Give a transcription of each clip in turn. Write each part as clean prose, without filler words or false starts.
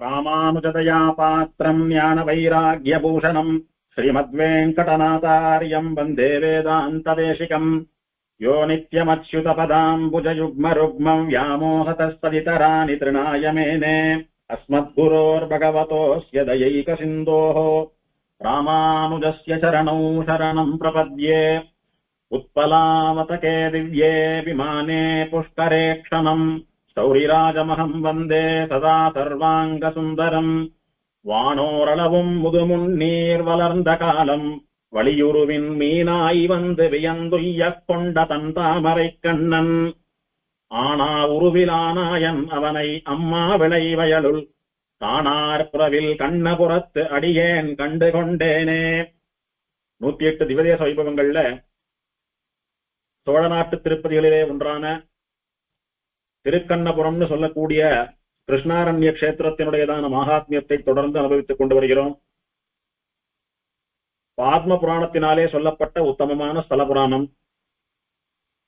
ராமானுஜதயா பாத்திரம் ஞான வைராக்யபூஷணம் ஸ்ரீமத்வேங்கடநாதார்யம் வந்தே வேதாந்ததேசிகம் யோ நித்யமச்யுதபதாம்புஜயுக்மருக்மம் व्यामोहतस्तदितराणि तृणाय मेने अस्मद्गुरोर्भगवतोऽस्य दयैकसिन्धोः रामानुजस्य चरणौ शरणं प्रपद्ये उत्पलावतके दिव्ये विमाने पुष्करे क्षणम् शौरिराजमहं वन्दे सदा सर्वाङ्गसुन्दरम् வானோரளவும் முதுமுன்னீர் வளர்ந்த காலம் வலியுருவின் மீனாய் வந்து வியந்துய்யக் கொண்ட தன் தாமரை கண்ணன் ஆனா உருவிலானாயன் அவனை அம்மா விளைவயலுள் தானார் புறவில் கண்ணபுரத்து அடியேன் கண்டு கொண்டேனே. 108 திவ்யதேச வைபவங்கள்ல சோழ நாட்டு திருப்பதிகளிலே ஒன்றான திருக்கண்ணபுரம்னு சொல்லக்கூடிய கிருஷ்ணாரண்ய கஷேத்திரத்தினுடையதான மகாத்மியத்தை தொடர்ந்து அனுபவித்துக் கொண்டு வருகிறோம். பாத்ம புராணத்தினாலே சொல்லப்பட்ட உத்தமமான ஸ்தல புராணம்.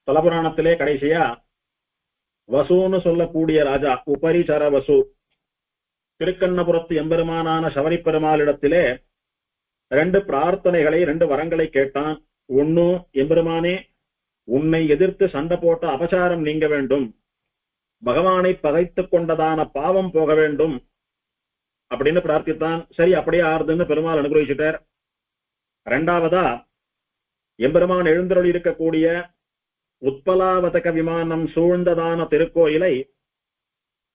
ஸ்தல புராணத்திலே கடைசியா வசுன்னு சொல்லக்கூடிய ராஜா உபரிசர வசு திருக்கண்ணபுரத்து எம்பெருமானான சபரி பெருமாளிடத்திலே 2 பிரார்த்தனைகளை 2 வரங்களை கேட்டான். ஒன்னு, எம்பெருமானே, உன்னை எதிர்த்து சண்டை போட்ட அபசாரம் நீங்க வேண்டும், பகவானை பகைத்துக் கொண்டதான பாவம் போக வேண்டும் அப்படின்னு பிரார்த்தித்தான். சரி, அப்படியே ஆறுதுன்னு பெருமாள் அனுகிரகிச்சிட்டார். 2வதா, எம்பெருமான் எழுந்தருளி இருக்கக்கூடிய உத்பலாவதக விமானம் சூழ்ந்ததான திருக்கோயிலை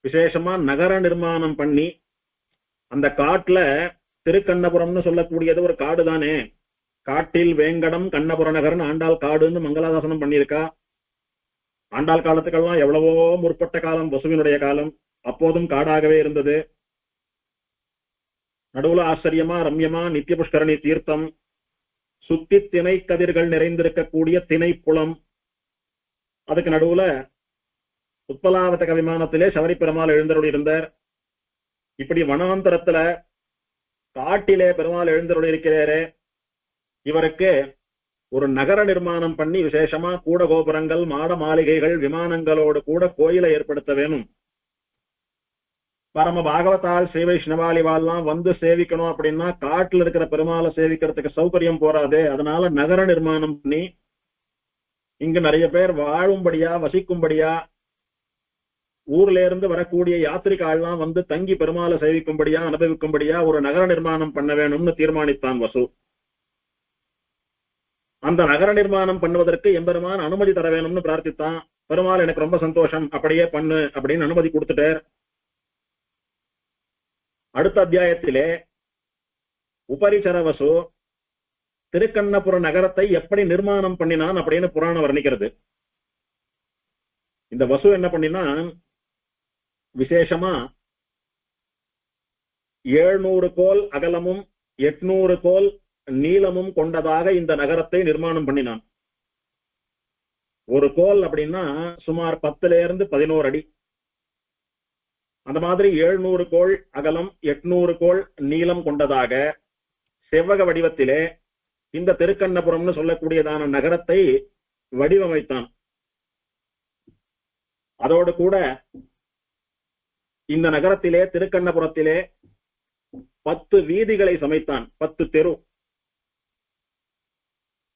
விசேஷமா நகர நிர்மாணம் பண்ணி, அந்த காட்டுல திருக்கண்ணபுரம்னு சொல்லக்கூடியது ஒரு காடு தானே, காட்டில் வேங்கடம் கண்ணபுர நகர்னு ஆண்டாள் காடுன்னு மங்களாதாசனம் பண்ணியிருக்கா. ஆண்டாள் காலத்துக்கெல்லாம் எவ்வளவோ முற்பட்ட காலம் வசுவினுடைய காலம். அப்போதும் காடாகவே இருந்தது. நடுவுல ஆச்சரியமா ரம்யமா நித்திய புஷ்கரணி தீர்த்தம், சுத்தி திணை கதிர்கள் நிறைந்திருக்கக்கூடிய திணை குளம், அதுக்கு நடுவுல உத்பலாவதக விமானத்திலே சபரி பெருமாள் எழுந்தருளி இருந்தார். இப்படி வனாந்தரத்துல காட்டிலே பெருமாள் எழுந்தருளி இருக்கிறாரே, இவருக்கு ஒரு நகர நிர்மாணம் பண்ணி விசேஷமா கூட கோபுரங்கள் மாட மாளிகைகள் விமானங்களோடு கூட கோயிலை ஏற்படுத்த வேணும். பரம பாகவதால் ஸ்ரீ வைஷ்ணவாலிவால்லாம் வந்து சேவிக்கணும் அப்படின்னா காட்டுல இருக்கிற பெருமாளை சேவிக்கிறதுக்கு சௌகரியம் போறாது. அதனால நகர நிர்மாணம் பண்ணி இங்கு நிறைய பேர் வாழும்படியா வசிக்கும்படியா ஊர்ல இருந்து வரக்கூடிய யாத்திரிகாலாம் வந்து தங்கி பெருமாளை சேவிக்கும்படியா அனுபவிக்கும்படியா ஒரு நகர நிர்மாணம் பண்ண வேணும்னு தீர்மானித்தான் வசு. அந்த நகர நிர்மாணம் பண்ணுவதற்கு எம்பெருமான் அனுமதி தர வேணும்னு பிரார்த்தித்தான். பெருமாள் எனக்கு ரொம்ப சந்தோஷம், அப்படியே பண்ணு அப்படின்னு அனுமதி கொடுத்துட்டார். அடுத்த அத்தியாயத்திலே உபரிசர வசு திருக்கண்ணபுர நகரத்தை எப்படி நிர்மாணம் பண்ணினான் அப்படின்னு புராணம் வர்ணிக்கிறது. இந்த வசு என்ன பண்ணினான், விசேஷமா 700 கோல் அகலமும் 800 கோல் நீளமும் கொண்டதாக இந்த நகரத்தை நிர்மாணம் பண்ணினான். ஒரு கோல் அப்படின்னா சுமார் 10 இருந்து 11 அடி. அந்த மாதிரி 700 கோல் அகலம் 800 கோல் நீளம் கொண்டதாக செவ்வக வடிவத்திலே இந்த திருக்கண்ணபுரம்னு சொல்லக்கூடியதான நகரத்தை வடிவமைத்தான். அதோடு கூட இந்த நகரத்திலே திருக்கண்ணபுரத்திலே 10 வீதிகளை சமைத்தான், 10 தெரு.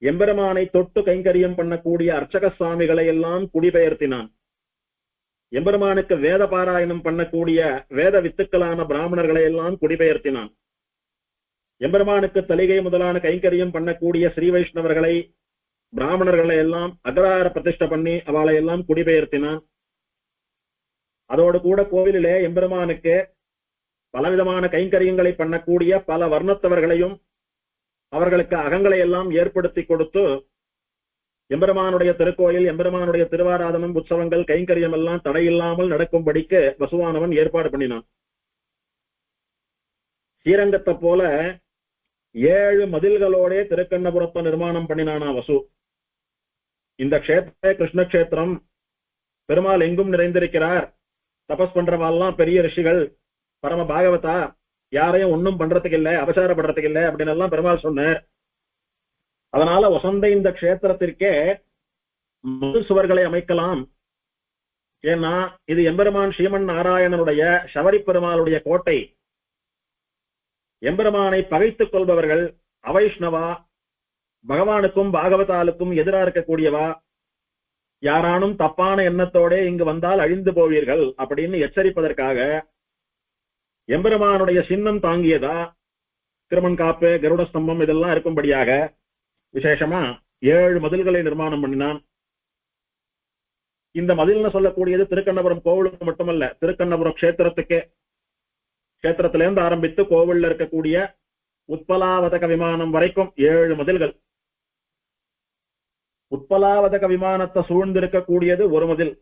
எம்பெருமானை தொட்டு கைங்கரியம் பண்ணக்கூடிய அர்ச்சக சுவாமிகளை எல்லாம் குடிபெயர்த்தினான். எம்பெருமானுக்கு வேத பாராயணம் பண்ணக்கூடிய வேத வித்துக்களான பிராமணர்களை எல்லாம் குடிபெயர்த்தினான். எம்பெருமானுக்கு தலிகை முதலான கைங்கரியம் பண்ணக்கூடிய ஸ்ரீ வைஷ்ணவர்களை பிராமணர்களை எல்லாம் அக்ரஹார பிரதிஷ்டை பண்ணி அவளை எல்லாம் குடிபெயர்த்தினான். அதோடு கூட கோவிலிலே எம்பெருமானுக்கு பலவிதமான கைங்கரியங்களை பண்ணக்கூடிய பல வர்ணத்தவர்களையும் அவர்களுக்கு அகங்களை எல்லாம் ஏற்படுத்தி கொடுத்து எம்பெருமானுடைய திருக்கோயில் எம்பெருமானுடைய திருவாராதனம் உற்சவங்கள் கைங்கரியம் எல்லாம் தடையில்லாமல் நடக்கும்படிக்கு வசுவானவன் ஏற்பாடு பண்ணினான். ஸ்ரீரங்கத்தை போல 7 மதில்களோட திருக்கண்ணபுரத்தை நிர்மாணம் பண்ணினானா வசு. இந்த கஷேத்திர கிருஷ்ண கஷேத்திரம், பெருமாள் எங்கும் நிறைந்திருக்கிறார், தபஸ் பண்றவாள்லாம் பெரிய ரிஷிகள், பரம பாகவதா, யாரையும் ஒன்னும் பண்றதுக்கு இல்லை, அபசாரப்படுறதுக்கு இல்லை அப்படின்னு எல்லாம் பெருமாள் சொன்னார். அதனால வசந்த இந்த கஷேத்திரத்திற்கே மது சுவர்களை அமைக்கலாம், ஏன்னா இது எம்பெருமான் ஸ்ரீமன் நாராயணனுடைய சபரி பெருமாளுடைய கோட்டை. எம்பெருமானை பகைத்துக் கொள்பவர்கள் அவைஷ்ணவா, பகவானுக்கும் பாகவதாலுக்கும் எதிராக இருக்கக்கூடியவா, யாரானும் தப்பான எண்ணத்தோட இங்கு வந்தால் அழிந்து போவீர்கள் அப்படின்னு எச்சரிப்பதற்காக எம்பெருமானுடைய சின்னம் தாங்கியதா திருமண் காப்பு, கருட ஸ்தம்பம் இதெல்லாம் இருக்கும்படியாக விசேஷமா 7 மதில்களை நிர்மாணம் பண்ணினான். இந்த மதில்னு சொல்லக்கூடியது திருக்கண்ணபுரம் கோவிலுக்கு மட்டுமல்ல, திருக்கண்ணபுரம் கஷேத்திரத்துக்கே, கஷேத்திரத்திலிருந்து ஆரம்பித்து கோவில்ல இருக்கக்கூடிய உத்பலாவதக விமானம் வரைக்கும் 7 மதில்கள். உத்பலாவதக விமானத்தை சூழ்ந்திருக்கக்கூடியது ஒரு மதில்,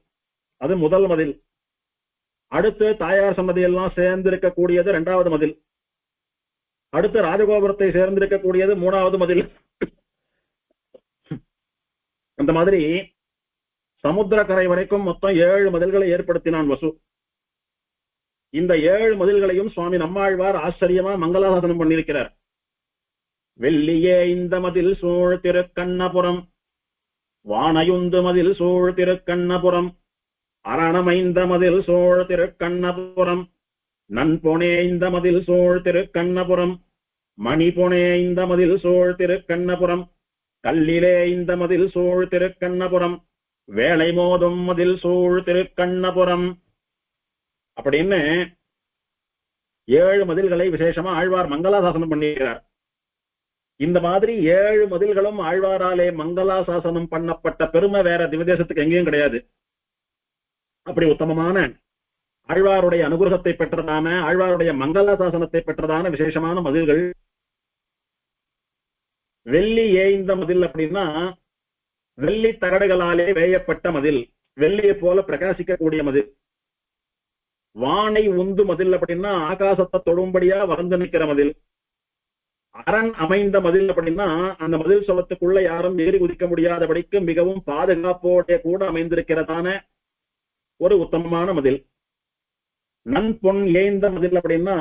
அது முதல் மதில். அடுத்து தாயார் சன்னதி எல்லாம் சேர்ந்திருக்கக்கூடியது 2வது மதில். அடுத்து ராஜகோபுரத்தை சேர்ந்திருக்கக்கூடியது 3வது மதில். அந்த மாதிரி சமுத்திரக்கரை வரைக்கும் மொத்தம் 7 மதில்களை ஏற்படுத்தினான் வசு. இந்த 7 மதில்களையும் சுவாமி நம்மாழ்வார் ஆச்சரியமா மங்களாசாசனம் பண்ணியிருக்கிறார். வெள்ளியே இந்த மதில் சூழ் திருக்கண்ணபுரம், வானையுந்து மதில் சூழ் திருக்கண்ணபுரம், அரணமைந்த மதில் சூழ் திருக்கண்ணபுரம், நன்பொனே இந்த மதில் சூழ் திருக்கண்ணபுரம், மணிபொனே இந்த மதில் சூழ் திருக்கண்ணபுரம், கல்லிலே இந்த மதில் சூழ் திருக்கண்ணபுரம், வேலை மோதும் மதில் சூழ் திருக்கண்ணபுரம் அப்படின்னு 7 மதில்களை விசேஷமா ஆழ்வார் மங்களாசாசனம் பண்ணியிருக்கிறார். இந்த மாதிரி 7 மதில்களும் ஆழ்வாராலே மங்களாசாசனம் பண்ணப்பட்ட பெருமை வேற திவதேசத்துக்கு எங்கேயும் கிடையாது. அப்படி உத்தமமான ஆழ்வாருடைய அனுகிரகத்தை பெற்றதான, ஆழ்வாருடைய மங்களாசாசனத்தை பெற்றதான விசேஷமான மதில்கள். வெள்ளி ஏய்ந்த மதில் அப்படின்னா வெள்ளி தகடுகளாலே வேயப்பட்ட மதில், வெள்ளியை போல பிரகாசிக்கக்கூடிய மதில். வானை உந்து மதில் அப்படின்னா ஆகாசத்தை தொடும்படியா வளர்ந்து நிற்கிற மதில். அரண் அமைந்த மதில் அப்படின்னா அந்த மதில் சொல்லத்துக்குள்ள யாரும் ஏறி குதிக்க முடியாதபடிக்கு மிகவும் பாதுகாப்போட கூட அமைந்திருக்கிறதான ஒரு உத்தமமான மதில். நன்பொன் ஏய்ந்த மதில் அப்படின்னா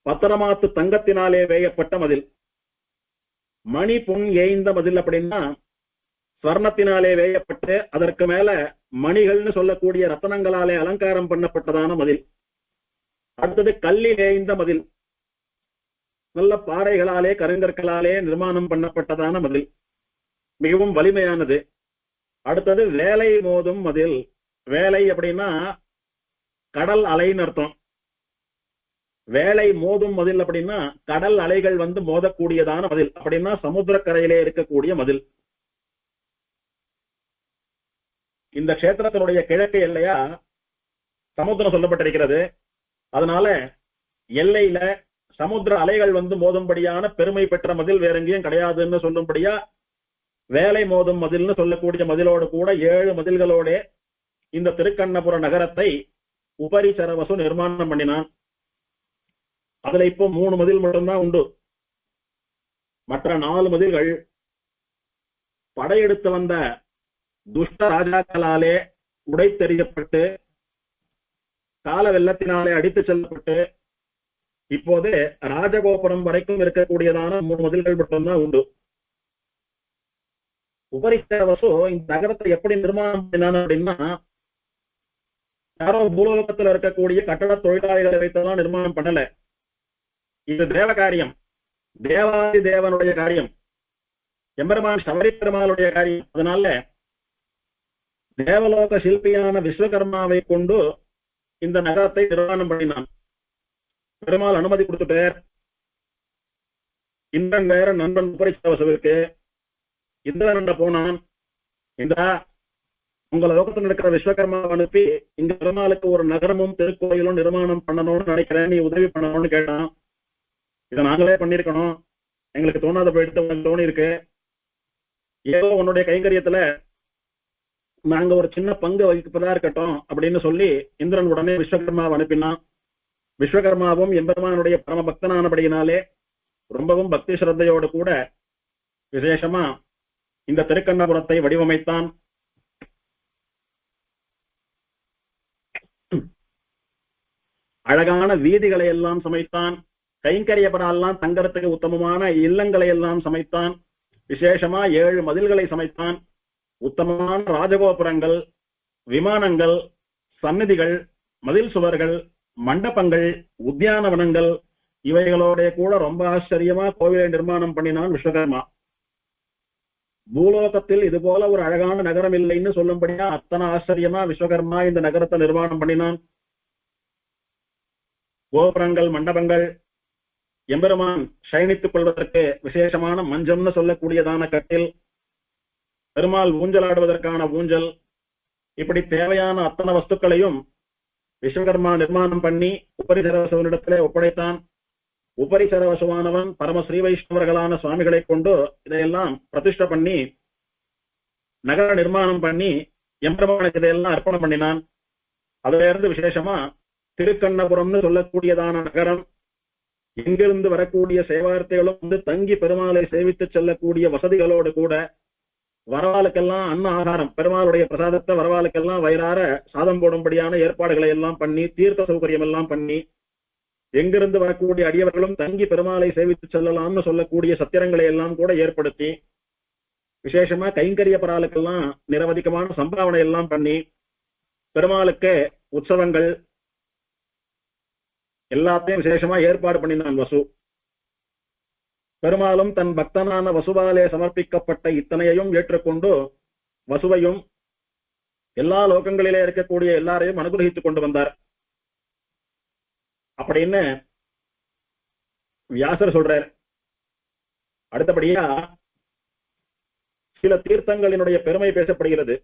பத்திரமாத்து தங்கத்தினாலே வேயப்பட்ட மதில். மணி பொன் ஏய்ந்த மதில் அப்படின்னா ஸ்வர்ணத்தினாலே வேயப்பட்டு அதற்கு மேல மணிகள்னு சொல்லக்கூடிய ரத்தனங்களாலே அலங்காரம் பண்ணப்பட்டதான மதில். அடுத்தது கல்லில் ஏய்ந்த மதில், நல்ல பாறைகளாலே கருங்கற்களாலே நிர்மாணம் பண்ணப்பட்டதான மதில், மிகவும் வலிமையானது. அடுத்தது வேலை மோதும் மதில். வேலை அப்படின்னா கடல் அலைன்னு அர்த்தம். வேலை மோதும் மதில் அப்படின்னா கடல் அலைகள் வந்து மோதக்கூடியதான மதில், அப்படின்னா சமுத்திரக்கரையிலே இருக்கக்கூடிய மதில். இந்த கஷேத்திரத்தினுடைய கிழக்கு எல்லையா சமுத்திரம் சொல்லப்பட்டிருக்கிறது. அதனால எல்லையில சமுத்திர அலைகள் வந்து மோதும்படியான பெருமை பெற்ற மதில் வேற எங்கேயும் கிடையாதுன்னு சொல்லும்படியா வேலை மோதும் மதில்னு சொல்லக்கூடிய மதிலோடு கூட 7 மதில்களோட இந்த திருக்கண்ணபுர நகரத்தை உபரிசரவசு நிர்மாணம் பண்ணினான். அதுல இப்போ 3 மதில் மட்டும்தான் உண்டு. மற்ற 4 மதில்கள் படையெடுத்து வந்த துஷ்ட ராஜாக்களாலே உடைத்தெறியப்பட்டு கால வெள்ளத்தினாலே அடித்து செல்லப்பட்டு இப்போது ராஜகோபுரம் வரைக்கும் இருக்கக்கூடியதான 3 மதில்கள் மட்டும்தான் உண்டு. உபரிசரவசு இந்த நகரத்தை எப்படி நிர்மாணம் பண்ணினான் அப்படின்னா யாரோ பூலோகத்துல இருக்கக்கூடிய கட்டட தொழிலாளிகளை வைத்தெல்லாம் நிர்மாணம் பண்ணல. இது தேவ காரியம், தேவாதி தேவனுடைய காரியம், எம்பெருமான் சபரி பெருமாளுடைய காரியம். அதனால தேவலோக சிற்பியான விஸ்வகர்மாவை கொண்டு இந்த நகரத்தை நிர்மாணம் பண்ணினான். பெருமாள் அனுமதி கொடுத்துட்டார். இந்திரன் வேற நண்பன் உபரிசரவசுவிற்கு இந்திரன் போனான். இந்திரா, உங்க லோகத்தில் இருக்கிற விஸ்வகர்மாவை அனுப்பி இங்க பெருமாளுக்கு ஒரு நகரமும் திருக்கோயிலும் நிர்மாணம் பண்ணணும்னு நினைக்கிறேன், நீ உதவி பண்ணணும்னு கேட்டான். இதை நாங்களே பண்ணிருக்கணும், எங்களுக்கு தோணாத போயிட்டு தோணி இருக்கு, ஏதோ உன்னுடைய கைங்கரியத்துல நாங்க ஒரு சின்ன பங்கு வகிப்பதா இருக்கட்டும் அப்படின்னு சொல்லி இந்திரன் உடனே விஸ்வகர்மாவை அனுப்பினான். விஸ்வகர்மாவும் எம்பெருமானுடைய பரம பக்தனானபடியினாலே ரொம்பவும் பக்தி சிரத்தையோடு கூட விசேஷமா இந்த திருக்கண்ணபுரத்தை வடிவமைத்தான். அழகான வீதிகளை எல்லாம் சமைத்தான். கைங்கரியப்படாலாம் தங்கறதுக்கு உத்தமமான இல்லங்களை எல்லாம் சமைத்தான். விசேஷமா 7 மதில்களை சமைத்தான். உத்தமமான ராஜகோபுரங்கள், விமானங்கள், சந்நிதிகள், மதில் சுவர்கள், மண்டபங்கள், உத்தியானவனங்கள் இவைகளோட கூட ரொம்ப ஆச்சரியமா கோவிலை நிர்மாணம் பண்ணினான் விஸ்வகர்மா. பூலோகத்தில் இது போல ஒரு அழகான நகரம் இல்லைன்னு சொல்லும்படியா அத்தனை ஆச்சரியமா விஸ்வகர்மா இந்த நகரத்தை நிர்மாணம் பண்ணினான். கோபுரங்கள், மண்டபங்கள், எம்பெருமான் சயனித்துக் கொள்வதற்கு விசேஷமான மஞ்சம்னு சொல்லக்கூடியதான கட்டில், பெருமாள் ஊஞ்சலாடுவதற்கான ஊஞ்சல், இப்படி தேவையான அத்தனை வஸ்துக்களையும் விஸ்வகர்மா நிர்மாணம் பண்ணி உபரிசரவசுவனிடத்திலே ஒப்படைத்தான். உபரிசரவசுவானவன் பரம ஸ்ரீ வைஷ்ணவர்களான சுவாமிகளை கொண்டு இதையெல்லாம் பிரதிஷ்டை பண்ணி நகர நிர்மாணம் பண்ணி எம்பெருமானுக்கு இதையெல்லாம் அர்ப்பணம் பண்ணினான். அதுல இருந்து விசேஷமா திருக்கண்ணபுரம்னு சொல்லக்கூடியதான நகரம், எங்கிருந்து வரக்கூடிய சேவார்த்தைகளும் வந்து தங்கி பெருமாளை சேவித்து செல்லக்கூடிய வசதிகளோடு கூட வரவாளுக்கெல்லாம் அன்ன ஆகாரம், பெருமாளுடைய பிரசாதத்தை வரவாளுக்கெல்லாம் வயிறார சாதம் போடும்படியான ஏற்பாடுகளை எல்லாம் பண்ணி, தீர்த்த சௌகரியம் எல்லாம் பண்ணி, எங்கிருந்து வரக்கூடிய அடியவர்களும் தங்கி பெருமாளை சேவித்து செல்லலாம்னு சொல்லக்கூடிய சத்திரங்களை எல்லாம் கூட ஏற்படுத்தி, விசேஷமா கைங்கரிய பராளுக்கெல்லாம் நிரவதிகமான சம்பாவனை எல்லாம் பண்ணி, பெருமாளுக்கு உற்சவங்கள் எல்லாத்தையும் விசேஷமா ஏற்பாடு பண்ணினான் வசு. பெருமாளும் தன் பக்தனான வசுவாலே சமர்ப்பிக்கப்பட்ட இத்தனையையும் ஏற்றுக்கொண்டு வசுவையும் எல்லா லோகங்களிலே இருக்கக்கூடிய எல்லாரையும் அனுகிரகித்துக் கொண்டு வந்தார் அப்படின்னு வியாசர் சொல்றார். அடுத்தபடியா சில தீர்த்தங்களினுடைய பெருமை பேசப்படுகிறது.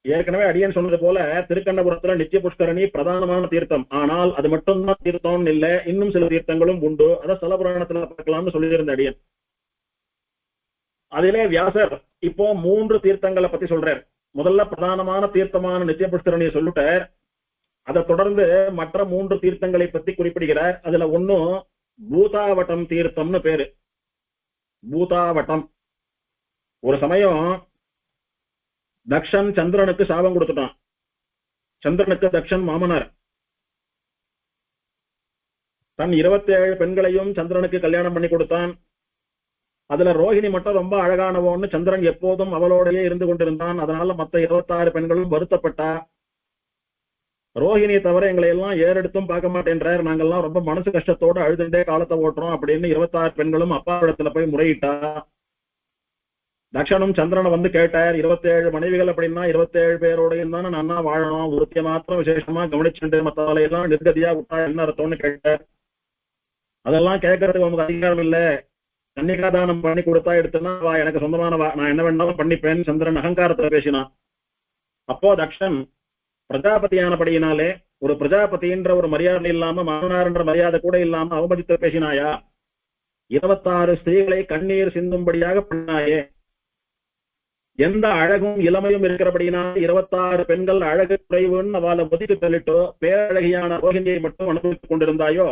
ஏற்கனவே அடியன் சொன்னது போல திருக்கண்ணபுரத்துல நித்திய புஷ்கரணி பிரதானமான தீர்த்தம். ஆனால் அது மட்டும்தான் தீர்த்தம் இல்ல, இன்னும் சில தீர்த்தங்களும் உண்டு. அதை ஸ்தல புராணத்துல பார்க்கலாம்னு சொல்லியிருந்த அடியன். அதிலே வியாசர் இப்போ 3 தீர்த்தங்களை பத்தி சொல்றார். முதல்ல பிரதானமான தீர்த்தமான நித்திய புஷ்கரணியை சொல்லிட்டார். அதை தொடர்ந்து மற்ற 3 தீர்த்தங்களை பத்தி குறிப்பிடுகிறார். அதுல ஒன்னும் பூதாவட்டம் தீர்த்தம்னு பேரு. பூதாவட்டம். ஒரு சமயம் தக்ஷன் சந்திரனுக்கு சாபம் கொடுத்துட்டான். சந்திரனுக்கு தக்ஷன் மாமனார். தன் 27 பெண்களையும் சந்திரனுக்கு கல்யாணம் பண்ணி கொடுத்தான். அதுல ரோஹிணி மட்டும் ரொம்ப அழகானவோன்னு சந்திரன் எப்போதும் அவளோடையே இருந்து கொண்டிருந்தான். அதனால மத்த 26 பெண்களும் வருத்தப்பட்டா. ரோஹிணியை தவிர எங்களை எல்லாம் ஏறெடுத்தும் பார்க்க மாட்டேன்றார், நாங்கெல்லாம் ரொம்ப மனசு கஷ்டத்தோடு அழுதுண்டே காலத்தை ஓட்டுறோம் அப்படின்னு 26 பெண்களும் அப்பா இடத்துல போய் முறையிட்டா. தக்ஷனும் சந்திரனை வந்து கேட்டார், 27 மனைவிகள் அப்படின்னா 27 பேரோடையும் தானே நன்னா வாழணும், ஒருத்திய மாத்திரம் விசேஷமா கவனிச்சுட்டு மத்தவளையெல்லாம் நிர்கதியா விட்டா என்ன அர்த்தம்னு கேட்டார். அதெல்லாம் கேட்கறதுக்கு உனக்கு அதிகாரம் இல்ல, கன்னிகாதானம் பண்ணி கொடுத்தா எடுத்துன்னா வா, எனக்கு சொந்தமானவா, நான் என்ன வேணாலும் பண்ணிப்பேன் சந்திரன் அகங்காரத்துல பேசினான். அப்போ தக்ஷன் பிரஜாபதியானபடியினாலே ஒரு பிரஜாபதின்ற ஒரு மரியாதை இல்லாம மாமனார்ன்ற மரியாதை கூட இல்லாம அவமதித்து பேசினாயா, 26 ஸ்திரீகளை கண்ணீர் சிந்தும்படியாக பண்ணாயே, எந்த அழகும் இளமையும் இருக்கிறபடினா 26 பெண்கள் அழகு குறைவுன்னு அவளை ஒதுக்கி தள்ளிட்டோ பேரழகியான ரோஹிணியை மட்டும் அனுபவித்துக் கொண்டிருந்தாயோ,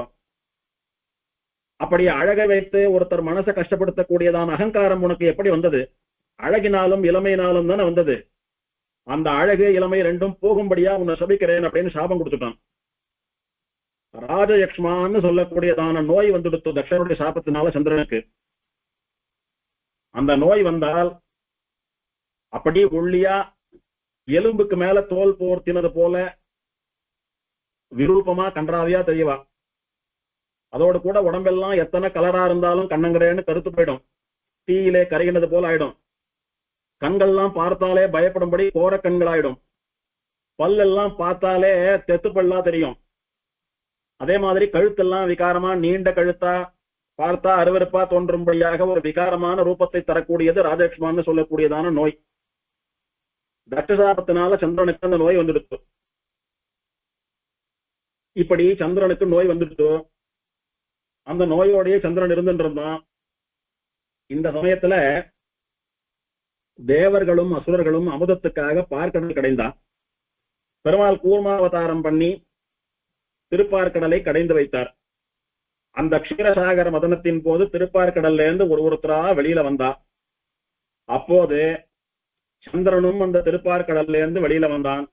அப்படி அழகை வைத்து ஒருத்தர் மனசை கஷ்டப்படுத்தக்கூடியதான அகங்காரம் உனக்கு எப்படி வந்தது? அழகினாலும் இளமையினாலும் தானே வந்தது. அந்த அழகு இளமை ரெண்டும் போகும்படியா உன்னை சபிக்கிறேன் அப்படின்னு சாபம் கொடுத்துட்டான். ராஜயக்ஷ்மான்னு சொல்லக்கூடியதான நோய் வந்துடுத்து தக்ஷனுடைய சாபத்தினால சந்திரனுக்கு. அந்த நோய் வந்தால் அப்படி ஒல்லியா எலும்புக்கு மேல தோல் போர்த்தினது போல விரூபமா கன்றாவியா தெரியவா. அதோடு கூட உடம்பெல்லாம் எத்தனை கலரா இருந்தாலும் கண்ணங்கரேன்னு கருத்து போயிடும், தீயிலே கரையினது போல ஆயிடும். கண்கள்லாம் பார்த்தாலே பயப்படும்படி கோர கண்களாயிடும். பல்லெல்லாம் பார்த்தாலே தெத்து பல்லா தெரியும். அதே மாதிரி கழுத்தெல்லாம் விகாரமா நீண்ட கழுத்தா பார்த்தா அருவருப்பா தோன்றும்படியாக ஒரு விகாரமான ரூபத்தை தரக்கூடியது ராஜலட்சுமான்னு சொல்லக்கூடியதான நோய். தட்சசாபத்தினால சந்திரனுக்கு அந்த நோய் வந்துடுச்சு. இப்படி சந்திரனுக்கு நோய் வந்துடுச்சு. அந்த நோயோடைய சந்திரன் இருந்துட்டு இருந்தான். இந்த சமயத்துல தேவர்களும் அசுரர்களும் அமுதத்துக்காக பார்க்கடல் கடைந்தான். பெருமாள் கூர்மாவதாரம் பண்ணி திருப்பார்கடலை கடைந்து வைத்தார். அந்த க்ஷீரசாகர மதனத்தின் போது திருப்பார்கடல்ல இருந்து ஒருத்தரா வெளியில வந்தா. அப்போது சந்திரனும் அந்த திருப்பார்கடல்ல இருந்து வெளியில வந்தான்.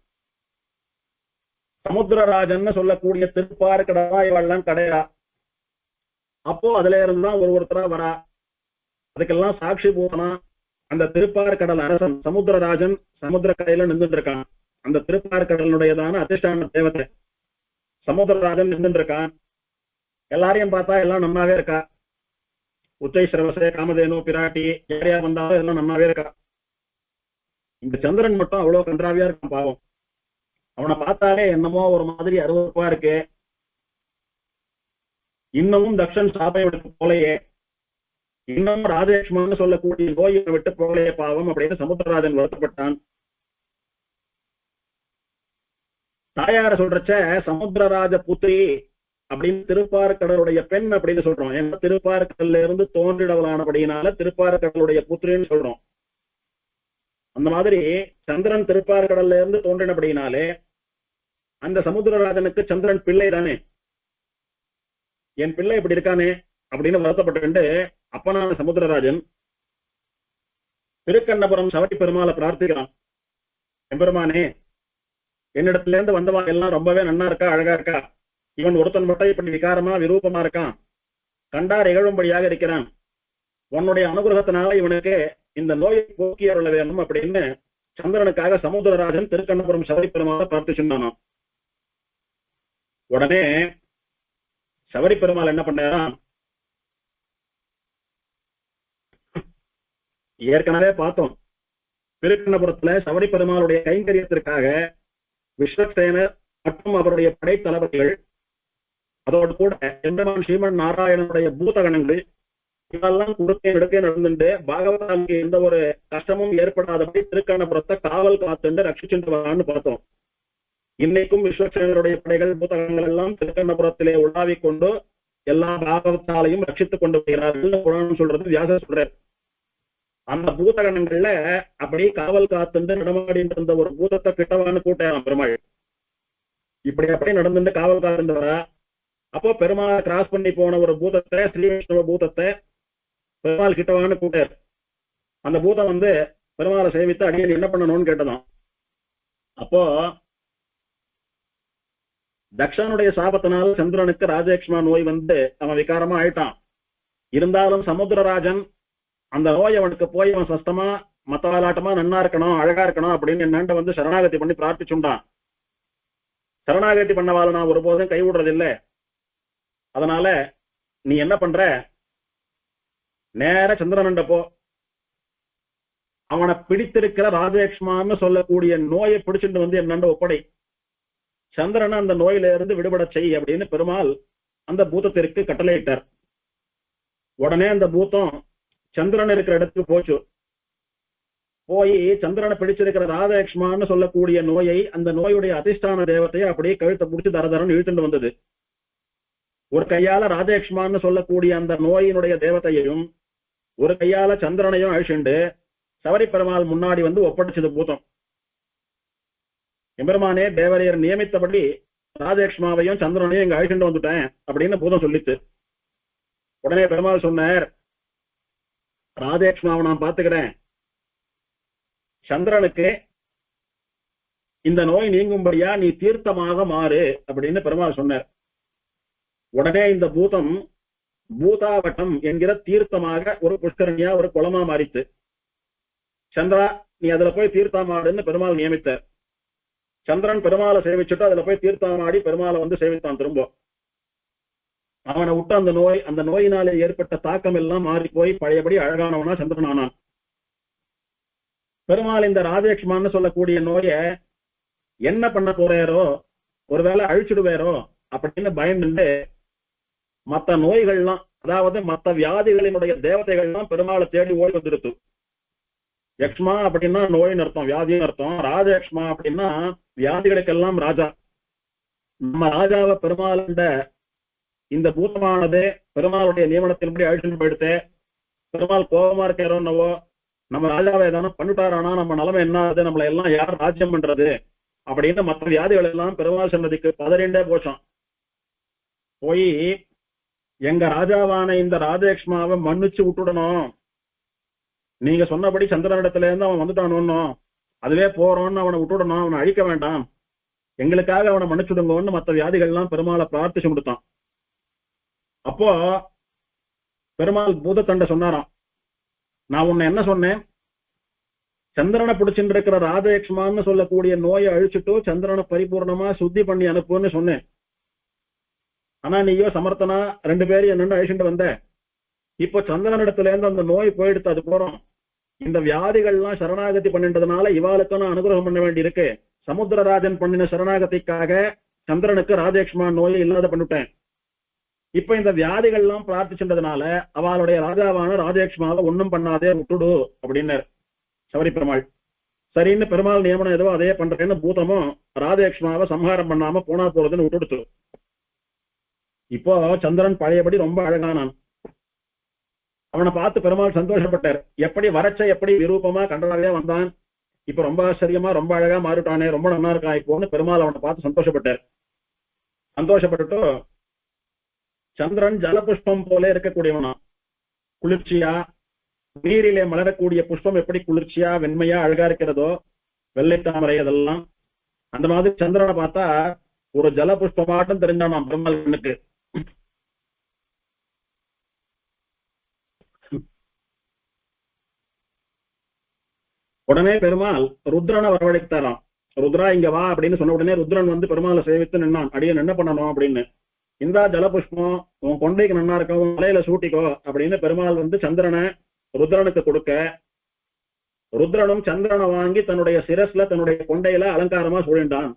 சமுத்திரராஜன் சொல்லக்கூடிய திருப்பார்கடலா இவெல்லாம் கடையா. அப்போ அதுல இருந்துதான் ஒருத்தரா வரா. அதுக்கெல்லாம் சாட்சி பூதனா அந்த திருப்பார்கடல் அரசன் சமுத்திரராஜன் சமுத்திர கரையில நின்றுட்டு இருக்கான். அந்த திருப்பார்கடலுடையதான அதிஷ்டான தேவதை சமுத்திரராஜன் நின்று இருக்கான். எல்லாரையும் பார்த்தா எல்லாம் நன்னாவே இருக்கா. உச்சை சிரவசே காமதேனு பிராட்டி யார் யார் வந்தாலும் எல்லாம் நன்னாவே இருக்கா. இந்த சந்திரன் மட்டும் அவ்வளவு கன்றாவியா இருக்கான் பாவம். அவனை பார்த்தாலே என்னமோ ஒரு மாதிரி அருவருப்பா இருக்கு. இன்னமும் தக்ஷன் சாபை விட்டு போலையே, இன்னமும் ராஜேஷ்மான்னு சொல்லக்கூடிய நோயை விட்டு போலையே பாவம் அப்படின்னு சமுத்திரராஜன் வருத்தப்பட்டான். தாயார சொல்றச்ச சமுத்திரராஜ புத்திரி அப்படின்னு திருப்பார்கடலுடைய பெண் அப்படின்னு சொல்றோம். ஏன்னா திருப்பார்கடல்ல இருந்து தோன்றிடவளானபடியினால திருப்பார்கடலுடைய புத்திரின்னு சொல்றோம். அந்த மாதிரி சந்திரன் திருப்பார்கடல்ல இருந்து தோன்றினபடியினாலே அந்த சமுத்திரராஜனுக்கு சந்திரன் பிள்ளை தானே. என் பிள்ளை இப்படி இருக்கானே அப்படின்னு வருத்தப்பட்டு அப்பனான சமுத்திரராஜன் திருக்கண்ணபுரம் சவரி பெருமாளை பிரார்த்திக்கிறான். எம்பெருமானே, என்னிடத்துல இருந்து வந்தவா எல்லாம் ரொம்பவே நன்னா இருக்கா, அழகா இருக்கா. இவன் ஒருத்தன் மட்டும் இப்படி விகாரமா விரூபமா இருக்கான், கண்டார் இகழும்படியாக இருக்கிறான். உன்னுடைய அனுகிரகத்தினால இவனுக்கு இந்த நோயை போக்கி அருள வேணும் அப்படின்னு சந்திரனுக்காக சமுத்திரராஜன் திருக்கண்ணபுரம் சவரி பெருமாளை பிரார்த்திச்சுட்டானாம். உடனே சவரி பெருமாள் என்ன பண்ணாராம், ஏற்கனவே பார்த்தோம் திருக்கண்ணபுரத்துல சவரி பெருமாளுடைய கைங்கரியத்திற்காக விஸ்வக்சேனர் மற்றும் அவருடைய படைத்தளபதிகள், அதோடு கூட எம்பெருமான் ஸ்ரீமன் நாராயணனுடைய பூதகணங்கள் இதெல்லாம் கொடுக்க எடுக்க நடந்துட்டு பாகவதாலுக்கு எந்த ஒரு கஷ்டமும் ஏற்படாதபடி திருக்கண்ணபுரத்தை காவல் காத்துண்டு ரட்சிச்சுட்டு வரான்னு பார்த்தோம். இன்னைக்கும் விஸ்வக்சேனருடைய படைகள் பூதகங்கள் எல்லாம் திருக்கண்ணபுரத்திலே உலாவிக் கொண்டு எல்லா பாகவத்தாலையும் ரட்சித்துக் கொண்டு வருகிறார்கள் புராணம் சொல்றது, வியாசர் சொல்றார். அந்த பூதகணங்கள்ல அப்படி காவல் காத்துண்டு நடமாடிட்டு இருந்த ஒரு பூதத்தை கிட்டவான்னு கூட்டாராம் பெருமாள். இப்படி அப்படி நடந்துட்டு காவல் காத்துட்டு வரா. அப்போ பெருமாளை கிராஸ் பண்ணி போன ஒரு பூதத்தை, ஸ்ரீ வைஷ்ணவ பூதத்தை பெருமாள் கிட்டவான்னு கூட்டார். அந்த பூதம் வந்து பெருமாளை சேவித்து அடியன் என்ன பண்ணணும்னு கேட்டதான். அப்போ தக்ஷனுடைய சாபத்தினால் சந்திரனுக்கு ராஜேக்ஷ்மா நோய் வந்து அவன் விகாரமா ஆயிட்டான். இருந்தாலும் சமுத்திரராஜன் அந்த நோய் அவனுக்கு போய் அவன் சஸ்தமா மத்தவாலாட்டமா நன்னா இருக்கணும், அழகா இருக்கணும் அப்படின்னு என்னண்ட வந்து சரணாகதி பண்ணி பிரார்த்திச்சுண்டான். சரணாகதி பண்ணவால நான் ஒருபோதும் கைவிடுறதில்லை. அதனால நீ என்ன பண்ற, நேர சந்திரனண்ட போ, அவனை பிடித்திருக்கிற ராஜேக்ஷ்மான்னு சொல்லக்கூடிய நோயை பிடிச்சிட்டு வந்து என்னண்ட ஒப்படை, சந்திரனை அந்த நோயில இருந்து விடுபட செய் அப்படின்னு பெருமாள் அந்த பூதத்திற்கு கட்டளையிட்டார். உடனே அந்த பூதம் சந்திரன் இருக்கிற இடத்துக்கு போச்சு. போய் சந்திரனை பிடிச்சிருக்கிற ராஜேக்ஷ்மான்னு சொல்லக்கூடிய நோயை, அந்த நோயுடைய அதிஷ்டான தேவத்தையை அப்படியே கழுத்தை பிடிச்சி தரதரன்னு இழுத்துட்டு வந்தது. ஒரு கையால ராஜேக்ஷ்மான்னு சொல்லக்கூடிய அந்த நோயினுடைய தேவத்தையையும் ஒரு கையால சந்திரனையும் அழிச்சுண்டு சவரி பெருமாள் முன்னாடி வந்து ஒப்படைச்சது பூதம். எம்பெருமானே, தேவரையர் நியமித்தபடி ராஜேக்ஷ்மாவையும் சந்திரனையும் இங்க அழிச்சுட்டு வந்துட்டேன் அப்படின்னு பூதம் சொல்லிச்சு. உடனே பெருமாள் சொன்னார், ராஜேக்ஷ்மாவை நான் பாத்துக்கிறேன், சந்திரனுக்கு இந்த நோய் நீங்கும்படியா நீ தீர்த்தமாக மாறு அப்படின்னு பெருமாள் சொன்னார். உடனே இந்த பூதம் பூதாவட்டம் என்கிற தீர்த்தமாக ஒரு புஷ்கரணியா ஒரு குளமா மாறித்து. சந்திரா, நீ அதுல போய் தீர்த்தமாடுன்னு பெருமாள் நியமித்தார். சந்திரன் பெருமாளை சேவிச்சுட்டு அதுல போய் தீர்த்தமாடி பெருமாளை வந்து சேவித்தான். திரும்ப அவனை விட்டு அந்த நோயினாலே ஏற்பட்ட தாக்கம் எல்லாம் மாறி போய் பழையபடி அழகானவனா சந்திரன் ஆனான். பெருமாள் இந்த ராஜேக்ஷ்மான்னு சொல்லக்கூடிய நோயை என்ன பண்ண போறாரோ, ஒருவேளை அழிச்சுடுவாரோ அப்படின்னு பயந்துட்டு மற்ற நோய்கள்லாம், அதாவது மற்ற வியாதிகளினுடைய தேவதைகள்லாம் பெருமாளை தேடி ஓடி வந்துடுத்து. யக்ஷ்மா அப்படின்னா நோயின்னு அர்த்தம், வியாதின்னு அர்த்தம். ராஜயக்ஷ்மா அப்படின்னா வியாதிகளுக்கெல்லாம் ராஜா. நம்ம ராஜாவை பெருமாள் இந்த பூதமானது பெருமாளுடைய நியமனத்தின்படி அழிச்சுட்டு போயிடுத்து. பெருமாள் கோபமா இருக்கிறோன்னவோ, நம்ம ராஜாவை ஏதானோ பண்ணிட்டாரானா நம்ம நிலைமை என்ன ஆகுது, நம்மளை எல்லாம் யார் ராஜ்யம் பண்றது அப்படின்னு மற்ற வியாதிகள் எல்லாம் பெருமாள் சன்னதிக்கு பதறிண்டே போச்சான். போய் எங்க ராஜாவான இந்த ராஜயக்ஷ்மாவை மன்னிச்சு விட்டுடணும், நீங்க சொன்னபடி சந்திரனிடத்துல இருந்து அவன் வந்துட்டானோன்னு, அதுவே போறோம்னு அவனை விட்டுடணும், அவனை அழிக்க வேண்டாம், எங்களுக்காக அவனை மன்னிச்சுடுங்கன்னு மற்ற வியாதிகள்லாம் பெருமாளை பிரார்த்திச்சு கொடுத்தான். அப்போ பெருமாள் பூதத்தண்ட சொன்னாராம், நான் உன்னை என்ன சொன்னேன், சந்திரனை பிடிச்சிட்டு இருக்கிற ராதேக்ஷ்மான்னு சொல்லக்கூடிய நோயை அழிச்சுட்டு சந்திரனை பரிபூர்ணமா சுத்தி பண்ணி அனுப்புன்னு சொன்னேன். ஆனா நீயோ சமர்த்தனா 2 பேரும் என்னன்னு அழிச்சுட்டு வந்த. இப்போ சந்திரனிடத்துல இருந்து அந்த நோய் போயிடுத்து, அது போறோம். இந்த வியாதிகள்லாம் சரணாகதி பண்ணின்றதுனால இவாளுக்கும் நான் அனுகிரகம் பண்ண வேண்டி இருக்கு. சமுத்திரராஜன் பண்ணின சரணாகதிக்காக சந்திரனுக்கு ராஜேக்ஷ்மா நோயை இல்லாத பண்ணிட்டேன். இப்ப இந்த வியாதிகள்லாம் பிரார்த்திச்சுன்றதுனால அவளுடைய ராஜாவான ராஜேக்ஷ்மாவை ஒண்ணும் பண்ணாதே விட்டுடு அப்படின்னு சபரி பெருமாள். சரின்னு பெருமாள் நியமனம் ஏதோ அதே பண்றேன்னு பூதமும் ராஜேக்ஷ்மாவை சம்ஹாரம் பண்ணாம போனா போறதுன்னு விட்டுடுத்து. இப்போ சந்திரன் பழையபடி ரொம்ப அழகானான். அவனை பார்த்து பெருமாள் சந்தோஷப்பட்டார். எப்படி வரச்ச எப்படி விரூபமா கண்டதாகவே வந்தான், இப்ப ரொம்ப ஆச்சரியமா ரொம்ப அழகா மாறிட்டானே, ரொம்ப நல்லா இருக்கா இப்போன்னு பெருமாள் அவனை பார்த்து சந்தோஷப்பட்டார். சந்தோஷப்பட்டுட்டு சந்திரன் ஜலபுஷ்பம் போல இருக்கக்கூடியவனா, குளிர்ச்சியா நீரிலே மலரக்கூடிய புஷ்பம் எப்படி குளிர்ச்சியா வெண்மையா அழகா இருக்கிறதோ, வெள்ளை தாமரை அதெல்லாம், அந்த மாதிரி சந்திரனை பார்த்தா ஒரு ஜல புஷ்பமாட்டம் தெரிஞ்சானாம் பெருமாள் கண்ணுக்கு. உடனே பெருமாள் ருத்ரனை வரவழைத்தாராம். ருத்ரா இங்க வா அப்படின்னு சொன்ன உடனே ருத்ரன் வந்து பெருமாளை சேவித்து நின்னான். அடியன் என்ன பண்ணணும் அப்படின்னு. இந்தா ஜலபுஷ்பம், உன் கொண்டைக்கு நன்னா இருக்க, உன் மலையில சூட்டிக்கோ அப்படின்னு பெருமாள் வந்து சந்திரனை ருத்ரனுக்கு கொடுக்க, ருத்ரனும் சந்திரனை வாங்கி தன்னுடைய சிரஸ்ல தன்னுடைய கொண்டையில அலங்காரமா சூழிண்டான்.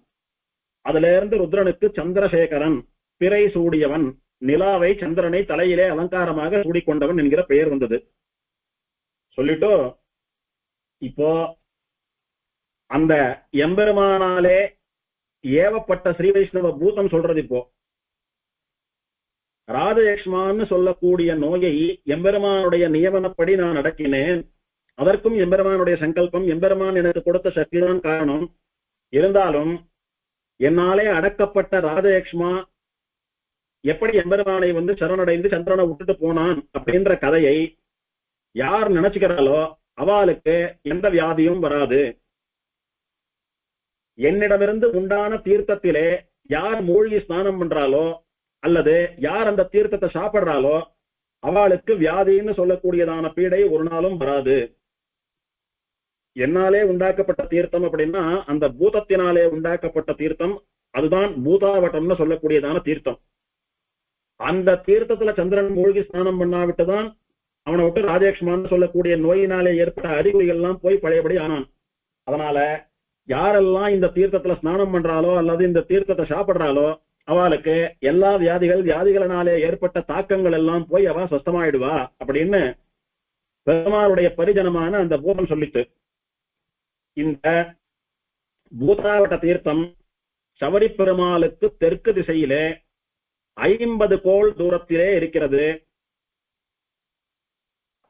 அதுல இருந்து ருத்ரனுக்கு சந்திரசேகரன், பிறை சூடியவன், நிலாவை சந்திரனை தலையிலே அலங்காரமாக சூடிக்கொண்டவன் என்கிற பெயர் வந்தது. சொல்லிட்டு இப்போ அந்த எம்பெருமானாலே ஏவப்பட்ட ஸ்ரீ வைஷ்ணவ பூதம் சொல்றது, இப்போ ராஜயக்ஷ்மான்னு சொல்லக்கூடிய நோயை எம்பெருமானுடைய நியமனப்படி நான் அடக்கினேன். அதற்கும் எம்பெருமானுடைய சங்கல்பம், எம்பெருமான் எனக்கு கொடுத்த சக்திதான் காரணம். இருந்தாலும் என்னாலே அடக்கப்பட்ட ராஜயக்ஷ்மா எப்படி எம்பெருமானை வந்து சரணடைந்து சந்திரனை விட்டுட்டு போனான் அப்படின்ற கதையை யார் நினைச்சுக்கிறாளோ அவளுக்கு எந்த வியாதியும் வராது. என்னிடமிருந்து உண்டான தீர்த்தத்திலே யார் மூழ்கி ஸ்நானம் பண்றாளோ அல்லது யார் அந்த தீர்த்தத்தை சாப்பிடுறாளோ அவளுக்கு வியாதின்னு சொல்லக்கூடியதான பீடை ஒரு நாளும் வராது. என்னாலே உண்டாக்கப்பட்ட தீர்த்தம் அப்படின்னா அந்த பூதத்தினாலே உண்டாக்கப்பட்ட தீர்த்தம், அதுதான் பூதாவட்டம்னு சொல்லக்கூடியதான தீர்த்தம். அந்த தீர்த்தத்துல சந்திரன் மூழ்கி ஸ்நானம் பண்ணாவிட்டுதான் அவனை விட்டு ராஜேக்ஷ்மான்னு சொல்லக்கூடிய நோயினாலே ஏற்பட்ட அறிகுறிகள்லாம் போய் பழையபடி ஆனான். அதனால யாரெல்லாம் இந்த தீர்த்தத்துல ஸ்நானம் பண்றாளோ அல்லது இந்த தீர்த்தத்தை சாப்பிடுறாளோ அவளுக்கு எல்லா வியாதிகளினாலே ஏற்பட்ட தாக்கங்கள் எல்லாம் போய் அவ சொஸ்தமாயிடுவா அப்படின்னு பெருமாளுடைய பரிஜனமான அந்த பூதம் சொல்லிட்டு, இந்த பூதாவட்ட தீர்த்தம் சபரி பெருமாளுக்கு தெற்கு திசையிலே 50 கோல் தூரத்திலே இருக்கிறது.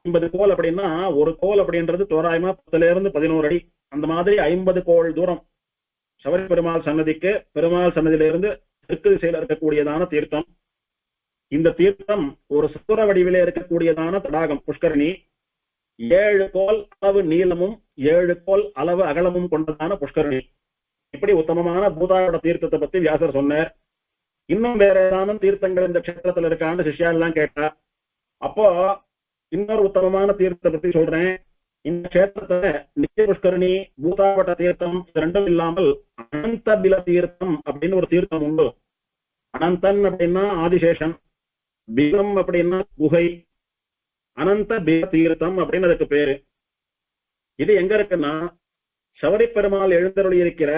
50 கோல் அப்படின்னா ஒரு கோல் அப்படின்றது தோராயமா 10-11 அடி, அந்த மாதிரி 50 கோல் தூரம் சபரி பெருமாள் சன்னதிக்கு பெருமாள் சன்னதியிலிருந்து தெற்கு திசையில இருக்கக்கூடியதான தீர்த்தம். இந்த தீர்த்தம் ஒரு சதுர வடிவிலே இருக்கக்கூடியதான தடாகம் புஷ்கரணி. 7 கோல் அளவு நீளமும் 7 கோல் அளவு அகலமும் கொண்டதான புஷ்கரணி. இப்படி உத்தமமான பூதாவட்ட தீர்த்தத்தை பத்தி வியாசர் சொன்னார். இன்னும் வேற ஏதாவது தீர்த்தங்கள் இந்த க்ஷேத்திரத்துல இருக்கான்னு சிஷ்யா எல்லாம் கேட்டா, அப்போ இன்னொரு உத்தமமான தீர்த்தத்தை பத்தி சொல்றேன். இந்த கஷேத்திரத்துல நித்திய புஷ்கரணி, பூதாவட்ட தீர்த்தம் ரெண்டும் இல்லாமல் அனந்த பில தீர்த்தம் அப்படின்னு ஒரு தீர்த்தம் உண்டு. அனந்தன் அப்படின்னா ஆதிசேஷன், பிலம் அப்படின்னா குகை, அனந்த பில தீர்த்தம் அப்படின்னு அதுக்கு பேரு. இது எங்க இருக்குன்னா சபரி பெருமாள் எழுந்தருளி இருக்கிற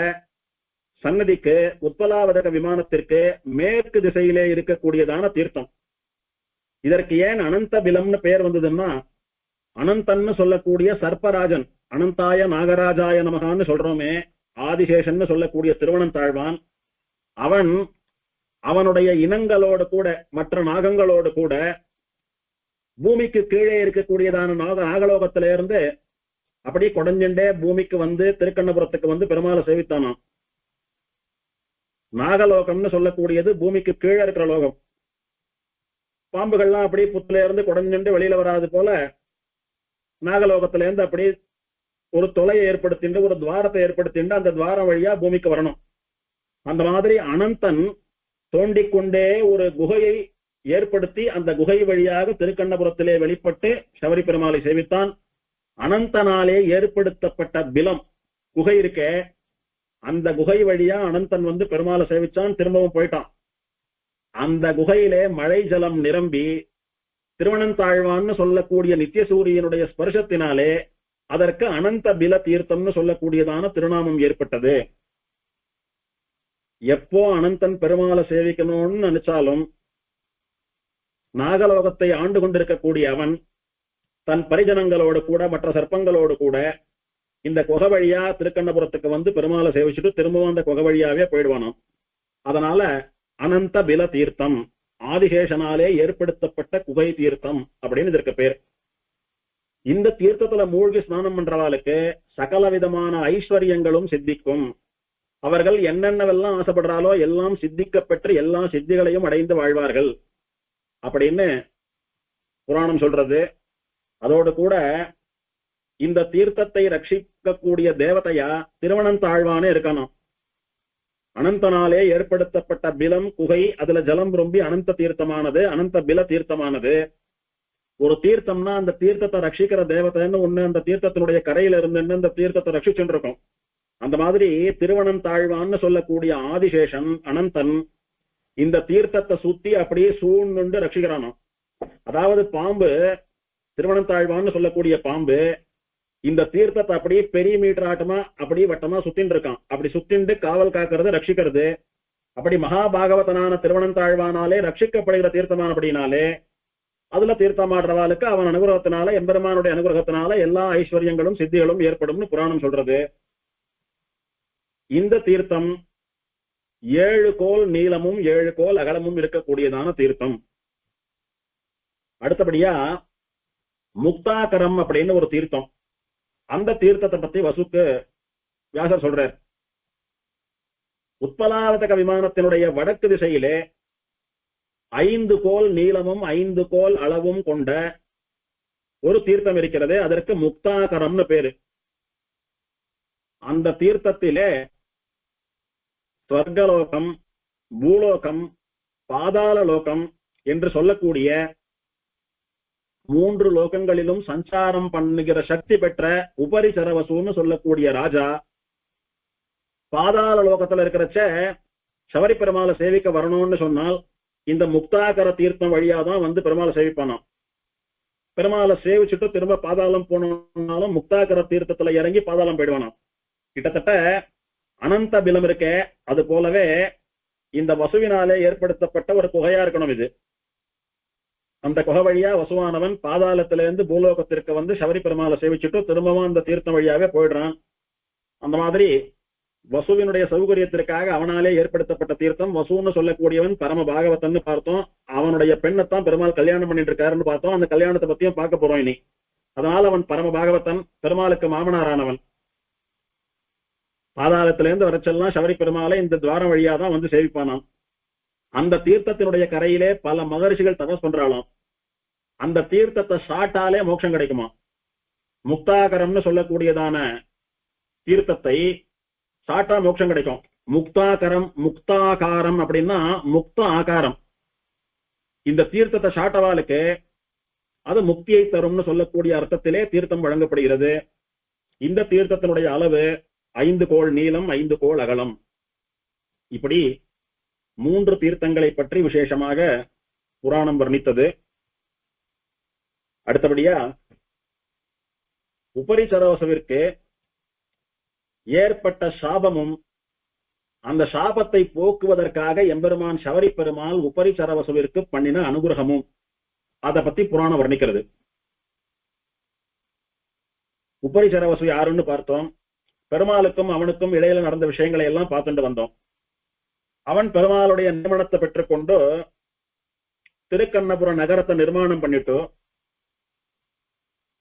சன்னதிக்கு உத்பலாவதக விமானத்திற்கு மேற்கு திசையிலே இருக்கக்கூடியதான தீர்த்தம். இதற்கு ஏன் அனந்த பிலம்னு பெயர் வந்ததுன்னா, அனந்தன்னு சொல்லக்கூடிய சர்ப்பராஜன், அனந்தாய நாகராஜாய நமகான்னு சொல்றோமே, ஆதிசேஷன் சொல்லக்கூடிய திருவனந்தாழ்வான், அவனுடைய இனங்களோடு கூட மற்ற நாகங்களோடு கூட பூமிக்கு கீழே இருக்கக்கூடியதான நாகலோகத்தில இருந்து அப்படி கொடைஞ்சண்டே பூமிக்கு வந்து திருக்கண்ணபுரத்துக்கு வந்து பெருமாளை சேவித்தானாம். நாகலோகம்னு சொல்லக்கூடியது பூமிக்கு கீழே இருக்கிற லோகம். பாம்புகள்லாம் அப்படி புத்துல இருந்து கொடைஞ்சண்டு வெளியில வராது போல நாகலோகத்தில இருந்து அப்படி ஒரு தொலையை ஏற்படுத்திட்டு ஒரு துவாரத்தை ஏற்படுத்திட்டு அந்த துவாரம் வழியா பூமிக்கு வரணும். அந்த மாதிரி அனந்தன் தோண்டிக்கொண்டே ஒரு குகையை ஏற்படுத்தி அந்த குகை வழியாக திருக்கண்ணபுரத்திலே வெளிப்பட்டு சபரி பெருமாளை சேவித்தான். அனந்தனாலே ஏற்படுத்தப்பட்ட பிலம் குகை இருக்கே, அந்த குகை வழியா அனந்தன் வந்து பெருமாளை சேவிச்சான், திரும்பவும் போயிட்டான். அந்த குகையிலே மழை ஜலம் நிரம்பி திருவனந்தாழ்வான்னு சொல்லக்கூடிய நித்திய சூரியனுடைய ஸ்பர்சத்தினாலே அதற்கு அனந்த பில தீர்த்தம்னு சொல்லக்கூடியதான திருநாமம் ஏற்பட்டது. எப்போ அனந்தன் பெருமாளை சேவிக்கணும்னு நினைச்சாலும் நாகலோகத்தை ஆண்டு கொண்டிருக்கக்கூடிய அவன் தன் பரிஜனங்களோடு கூட மற்ற சர்ப்பங்களோடு கூட இந்த குகை வழியா திருக்கண்ணபுரத்துக்கு வந்து பெருமாளை சேவிச்சுட்டு திரும்பவும் அந்த குகை வழியாவே போயிடுவானாம். அதனால அனந்த பில தீர்த்தம், ஆதிசேஷனாலே ஏற்படுத்தப்பட்ட குகை தீர்த்தம் அப்படின்னு இதற்கு பேர். இந்த தீர்த்தத்துல மூழ்கி ஸ்நானம் பண்றவாளுக்கு சகல விதமான ஐஸ்வர்யங்களும் சித்திக்கும். அவர்கள் என்னென்னவெல்லாம் ஆசைப்படுறாலோ எல்லாம் சித்திக்க பெற்று எல்லா சித்திகளையும் அடைந்து வாழ்வார்கள் அப்படின்னு புராணம் சொல்றது. அதோடு கூட இந்த தீர்த்தத்தை ரட்சிக்கக்கூடிய தேவதையா திருவனந்தாழ்வானே இருக்கணும். அனந்தனாலே ஏற்படுத்தப்பட்ட பிலம் குகை, அதுல ஜலம் ரொம்பி அனந்த தீர்த்தமானது, அனந்த பில தீர்த்தமானது. ஒரு தீர்த்தம்னா அந்த தீர்த்தத்தை ரட்சிக்கிற தேவதைன்னு ஒண்ணு அந்த தீர்த்தத்தினுடைய கரையில இருந்து அந்த தீர்த்தத்தை ரட்சிச்சுட்டு இருக்கும். அந்த மாதிரி திருவனந்தாழ்வான்னு சொல்லக்கூடிய ஆதிசேஷன் அனந்தன் இந்த தீர்த்தத்தை சுத்தி அப்படியே சூழ்ந்து ரட்சிக்கிறானோ. அதாவது பாம்பு, திருவனந்தாழ்வான்னு சொல்லக்கூடிய பாம்பு இந்த தீர்த்தத்தை அப்படியே பெரிய மீட்டர் ஆட்டமா அப்படியே வட்டமா சுத்தின்னு இருக்கான். அப்படி சுத்திண்டு காவல் காக்கிறது, ரட்சிக்கிறது. அப்படி மகாபாகவதனான திருவனந்தாழ்வானாலே ரட்சிக்கப்படுகிற தீர்த்தமான அப்படின்னாலே அதுல தீர்த்தமாடுறவாளுக்கு அவன் அனுகிரகத்தினால, எம்பெருமானுடைய அனுகிரகத்தினால எல்லா ஐஸ்வர்யங்களும் சித்திகளும் ஏற்படும்னு புராணம் சொல்றது. இந்த தீர்த்தம் 7 கோல் நீளமும் 7 கோல் அகலமும் இருக்கக்கூடியதான தீர்த்தம். அடுத்தபடியா முக்தாகரம் அப்படின்னு ஒரு தீர்த்தம். அந்த தீர்த்தத்தை பத்தி வசுக்கு வியாசர் சொல்றார். உத்பலாவதக விமானத்தினுடைய வடக்கு திசையிலே 5 கோல் நீளமும் 5 கோல் அளவும் கொண்ட ஒரு தீர்த்தம் இருக்கிறது. அதற்கு முக்தாகரம்னு பேரு. அந்த தீர்த்தத்திலே ஸ்வர்கலோகம், பூலோகம், பாதாள லோகம் என்று சொல்லக்கூடிய 3 லோகங்களிலும் சஞ்சாரம் பண்ணுகிற சக்தி பெற்ற உபரிசரவசுன்னு சொல்லக்கூடிய ராஜா பாதாள லோகத்துல இருக்கிறச்ச சபரி பெருமாளை சேவிக்க வரணும்னு சொன்னால் இந்த முக்தாகர தீர்த்தம் வழியாதான் வந்து பெருமாளை சேவிப்பானாம். பெருமாளை சேவிச்சுட்டு திரும்ப பாதாளம் போனாலும் முக்தாகர தீர்த்தத்துல இறங்கி பாதாளம் போயிடுவானாம். கிட்டத்தட்ட அனந்த பிலம் இருக்கே, அது போலவே இந்த வசுவினாலே ஏற்படுத்தப்பட்ட ஒரு குகையா இருக்கணும் இது. அந்த குகை வழியா வசுவானவன் பாதாளத்திலிருந்து பூலோகத்திற்கு வந்து சபரி பெருமாளை சேவிச்சுட்டு திரும்பவும் அந்த தீர்த்தம் வழியாவே போயிடுறான். அந்த மாதிரி வசுவினுடைய சௌகரியத்திற்காக அவனாலே ஏற்படுத்தப்பட்ட தீர்த்தம். வசுன்னு சொல்லக்கூடியவன் பரம பாகவதன்னு பார்த்தோம். அவனுடைய பெண்ணைத்தான் பெருமாள் கல்யாணம் பண்ணிட்டு இருக்காருன்னு பார்த்தோம். அந்த கல்யாணத்தை பத்தியும் பார்க்க போறோம் இனி. அதனால அவன் பரம பாகவதன், பெருமாளுக்கு மாமனாரானவன். பாதாளத்திலிருந்து வரச்செல்லாம் சபரி பெருமாளை இந்த துவாரம் வழியாதான் வந்து சேவிப்பானாம். அந்த தீர்த்தத்தினுடைய கரையிலே பல மகர்ஷிகள் தபஸ் பண்றாளாம். அந்த தீர்த்தத்தை சாட்டாலே மோட்சம் கிடைக்குமா. முக்தாகரம்னு சொல்லக்கூடியதான தீர்த்தத்தை சாட்டா மோட்சம் கிடைக்கும். முக்தாகரம், முக்தாகாரம் அப்படின்னா முக்த ஆகாரம். இந்த தீர்த்தத்தை சாட்டவாளுக்கு அது முக்தியை தரும்னு சொல்லக்கூடிய அர்த்தத்திலே தீர்த்தம் வழங்கப்படுகிறது. இந்த தீர்த்தத்தினுடைய அளவு 5 கோல் நீளம், 5 கோல் அகலம். இப்படி 3 தீர்த்தங்களை பற்றி விசேஷமாக புராணம் வர்ணித்தது. அடுத்தபடியா உபரிசரவசுவிற்கு ஏற்பட்ட சாபமும் அந்த சாபத்தை போக்குவதற்காக எம்பெருமான் சபரி பெருமாள் உபரிசரவசுவிற்கு பண்ணின அனுகிரகமும் அதை பத்தி புராணம் வர்ணிக்கிறது. உபரிசரவசு யாருன்னு பார்த்தோம். பெருமாளுக்கும் அவனுக்கும் இடையில நடந்த விஷயங்களை எல்லாம் பார்த்துட்டு வந்தோம். அவன் பெருமாளுடைய நியமனத்தை பெற்றுக்கொண்டு திருக்கண்ணபுர நகரத்தை நிர்மாணம் பண்ணிட்டு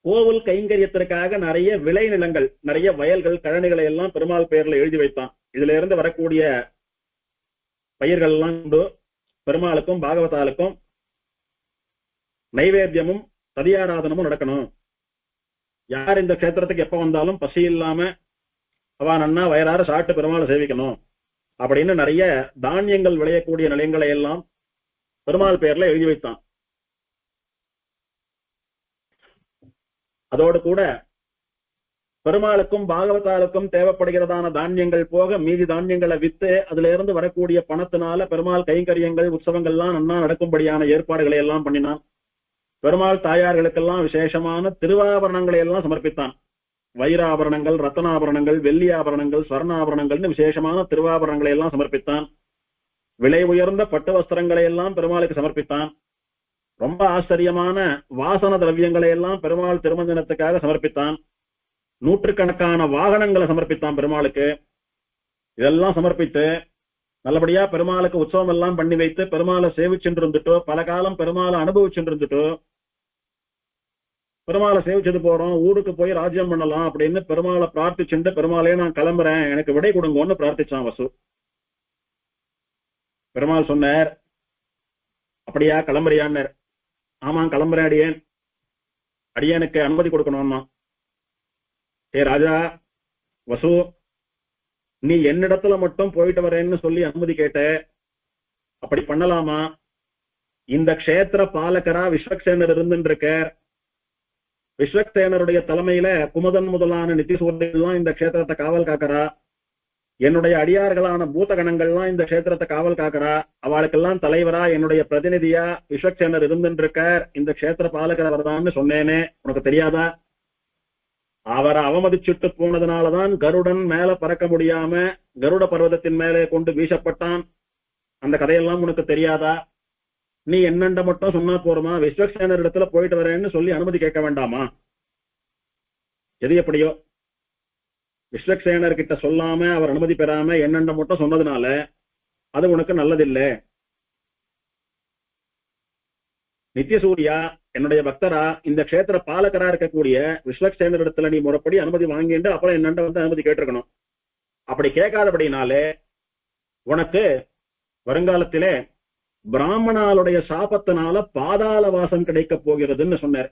கோவில் கைங்கரியத்திற்காக நிறைய விளைநிலங்கள், நிறைய வயல்கள், கழனிகளை எல்லாம் பெருமாள் பெயர்ல எழுதி வைத்தான். இதுல இருந்து வரக்கூடிய பயிர்கள் எல்லாம் கொண்டு பெருமாளுக்கும் பாகவதாலுக்கும் நைவேத்தியமும் ததியாராதனமும் நடக்கணும். யார் இந்த கஷேத்திரத்துக்கு எப்ப வந்தாலும் பசி இல்லாம அவ நன்னா வயறார சாப்பிட்டு பெருமாளை சேவிக்கணும் அப்படின்னு நிறைய தானியங்கள் விளையக்கூடிய நிலையங்களை எல்லாம் பெருமாள் பெயர்ல எழுதி வைத்தான். அதோடு கூட பெருமாளுக்கும் பாகவதாளுக்கும் தேவைப்படுகிறதான தானியங்கள் போக மீதி தானியங்களை வித்து அதுல இருந்து வரக்கூடிய பணத்தினால பெருமாள் கைங்கரியங்கள் உற்சவங்கள்லாம் நன்னா நடக்கும்படியான ஏற்பாடுகளை எல்லாம் பண்ணினான். பெருமாள் தாயார்களுக்கெல்லாம் விசேஷமான திருவாபரணங்களை எல்லாம் சமர்ப்பித்தான். வைராபரணங்கள், ரத்தனாபரணங்கள், வெள்ளி ஆபரணங்கள், ஸ்வர்ணாபரணங்கள்னு விசேஷமான திருவாபரணங்களை எல்லாம் சமர்ப்பித்தான். விலை உயர்ந்த பட்டு வஸ்திரங்களை எல்லாம் பெருமாளுக்கு சமர்ப்பித்தான். ரொம்ப ஆச்சரியமான வாசன திரவியங்களை எல்லாம் பெருமாள் திருமஞ்சனத்துக்காக சமர்ப்பித்தான். நூற்றுக்கணக்கான வாகனங்களை சமர்ப்பித்தான் பெருமாளுக்கு. இதெல்லாம் சமர்ப்பித்து நல்லபடியா பெருமாளுக்கு உற்சவம் எல்லாம் பண்ணி வைத்து பெருமாளை சேவிச்சுட்டு இருந்துட்டோ, பல காலம் பெருமாளை அனுபவிச்சுட்டு இருந்துட்டோ, பெருமாளை சேவிச்சது போறோம், ஊருக்கு போய் ராஜ்யம் பண்ணலாம் அப்படின்னு பெருமாளை பிரார்த்திச்சுட்டு பெருமாளே நான் கிளம்புறேன், எனக்கு விடை கொடுங்கன்னு பிரார்த்திச்சான் வசு. பெருமாள் சொன்னார், அப்படியா கிளம்புறியான்னார். ஆமா கிளம்புறேன் அடியேன், அடியனுக்கு அனுமதி கொடுக்கணும்னா. ஏ ராஜா வசு, நீ என்னிடத்துல மட்டும் போயிட்டு வரேன்னு சொல்லி அனுமதி கேட்ட, அப்படி பண்ணலாமா? இந்த க்ஷேத்திர பாலகரா விஸ்வக்சேனர் இருந்துருக்க. விஸ்வக்சேனருடைய தலைமையில குமுதன் முதலான நித்திசூரியெல்லாம் இந்த க்ஷேத்திரத்தை காவல் காக்கிறா. என்னுடைய அடியார்களான பூதகணங்கள்லாம் இந்த க்ஷேத்திரத்தை காவல் காக்கிறா. அவளுக்கெல்லாம் தலைவரா என்னுடைய பிரதிநிதியா விஸ்வக்சேனர் இருந்துருக்கார். இந்த க்ஷேத்திர பாலகர் அவர்தான்னு சொன்னேனே, உனக்கு தெரியாதா? அவரை அவமதிச்சுட்டு போனதுனாலதான் கருடன் மேல பறக்க முடியாம கருட பர்வதத்தின் மேலே கொண்டு வீசப்பட்டான். அந்த கதையெல்லாம் உனக்கு தெரியாதா? நீ என்னண்ட மட்டும் சொன்னா போறமா? விஸ்வக்சேனர் இடத்துல போயிட்டு வரேன்னு சொல்லி அனுமதி கேட்க வேண்டாமா? எது எப்படியோ விஸ்வக்சேனர் கிட்ட சொல்லாம அவர் அனுமதி பெறாம என்னண்ட மட்டும் சொன்னதுனால அது உனக்கு நல்லதில்லை. நித்தியசூரியா என்னுடைய பக்தரா இந்த க்ஷேத்திர பாலகரா இருக்கக்கூடிய விஸ்வக்சேனர் இடத்துல நீ முறைப்படி அனுமதி வாங்கிட்டு அப்புறம் என்னண்ட வந்து அனுமதி கேட்டிருக்கணும். அப்படி கேட்காதபடினாலே உனக்கு வருங்காலத்திலே பிராமணாளுடைய சாபத்தினால பாதாள வாசம் கிடைக்க போகிறதுன்னு சொன்னார்.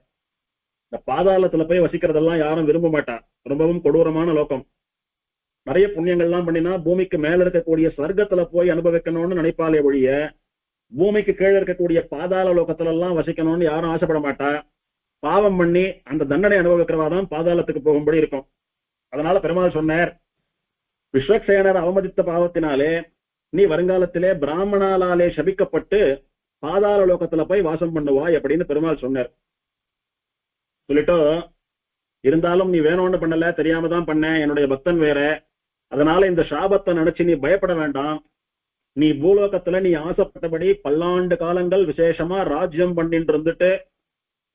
இந்த பாதாளத்துல போய் வசிக்கிறதெல்லாம் யாரும் விரும்ப மாட்டா, ரொம்பவும் கொடூரமான லோகம். நிறைய புண்ணியங்கள்லாம் பண்ணினா பூமிக்கு மேல இருக்கக்கூடிய ஸ்வர்க்கத்துல போய் அனுபவிக்கணும்னு நினைப்பாலே ஒழிய பூமிக்கு கீழே இருக்கக்கூடிய பாதாள லோகத்துல எல்லாம் வசிக்கணும்னு யாரும் ஆசைப்பட மாட்டா. பாவம் பண்ணி அந்த தண்டனை அனுபவிக்கிறவாதான் பாதாளத்துக்கு போகும்படி இருக்கும். அதனால பெருமாள் சொன்னார், விஸ்வக்சேனர் அவமதித்த பாவத்தினாலே நீ வருங்காலத்திலே பிராமணாலாலே சபிக்கப்பட்டு பாதாள லோகத்துல போய் வாசம் பண்ணுவாய் அப்படின்னு பெருமாள் சொன்னார். சொல்லிட்டோ, இருந்தாலும் நீ வேணும்னு பண்ணல, தெரியாம தான் பண்ண, என்னுடைய பக்தன் வேற, அதனால இந்த சாபத்தை நினைச்சு நீ பயப்பட வேண்டாம். நீ பூலோகத்துல நீ ஆசைப்பட்டபடி பல்லாண்டு காலங்கள் விசேஷமா ராஜ்யம் பண்ணிட்டு இருந்துட்டு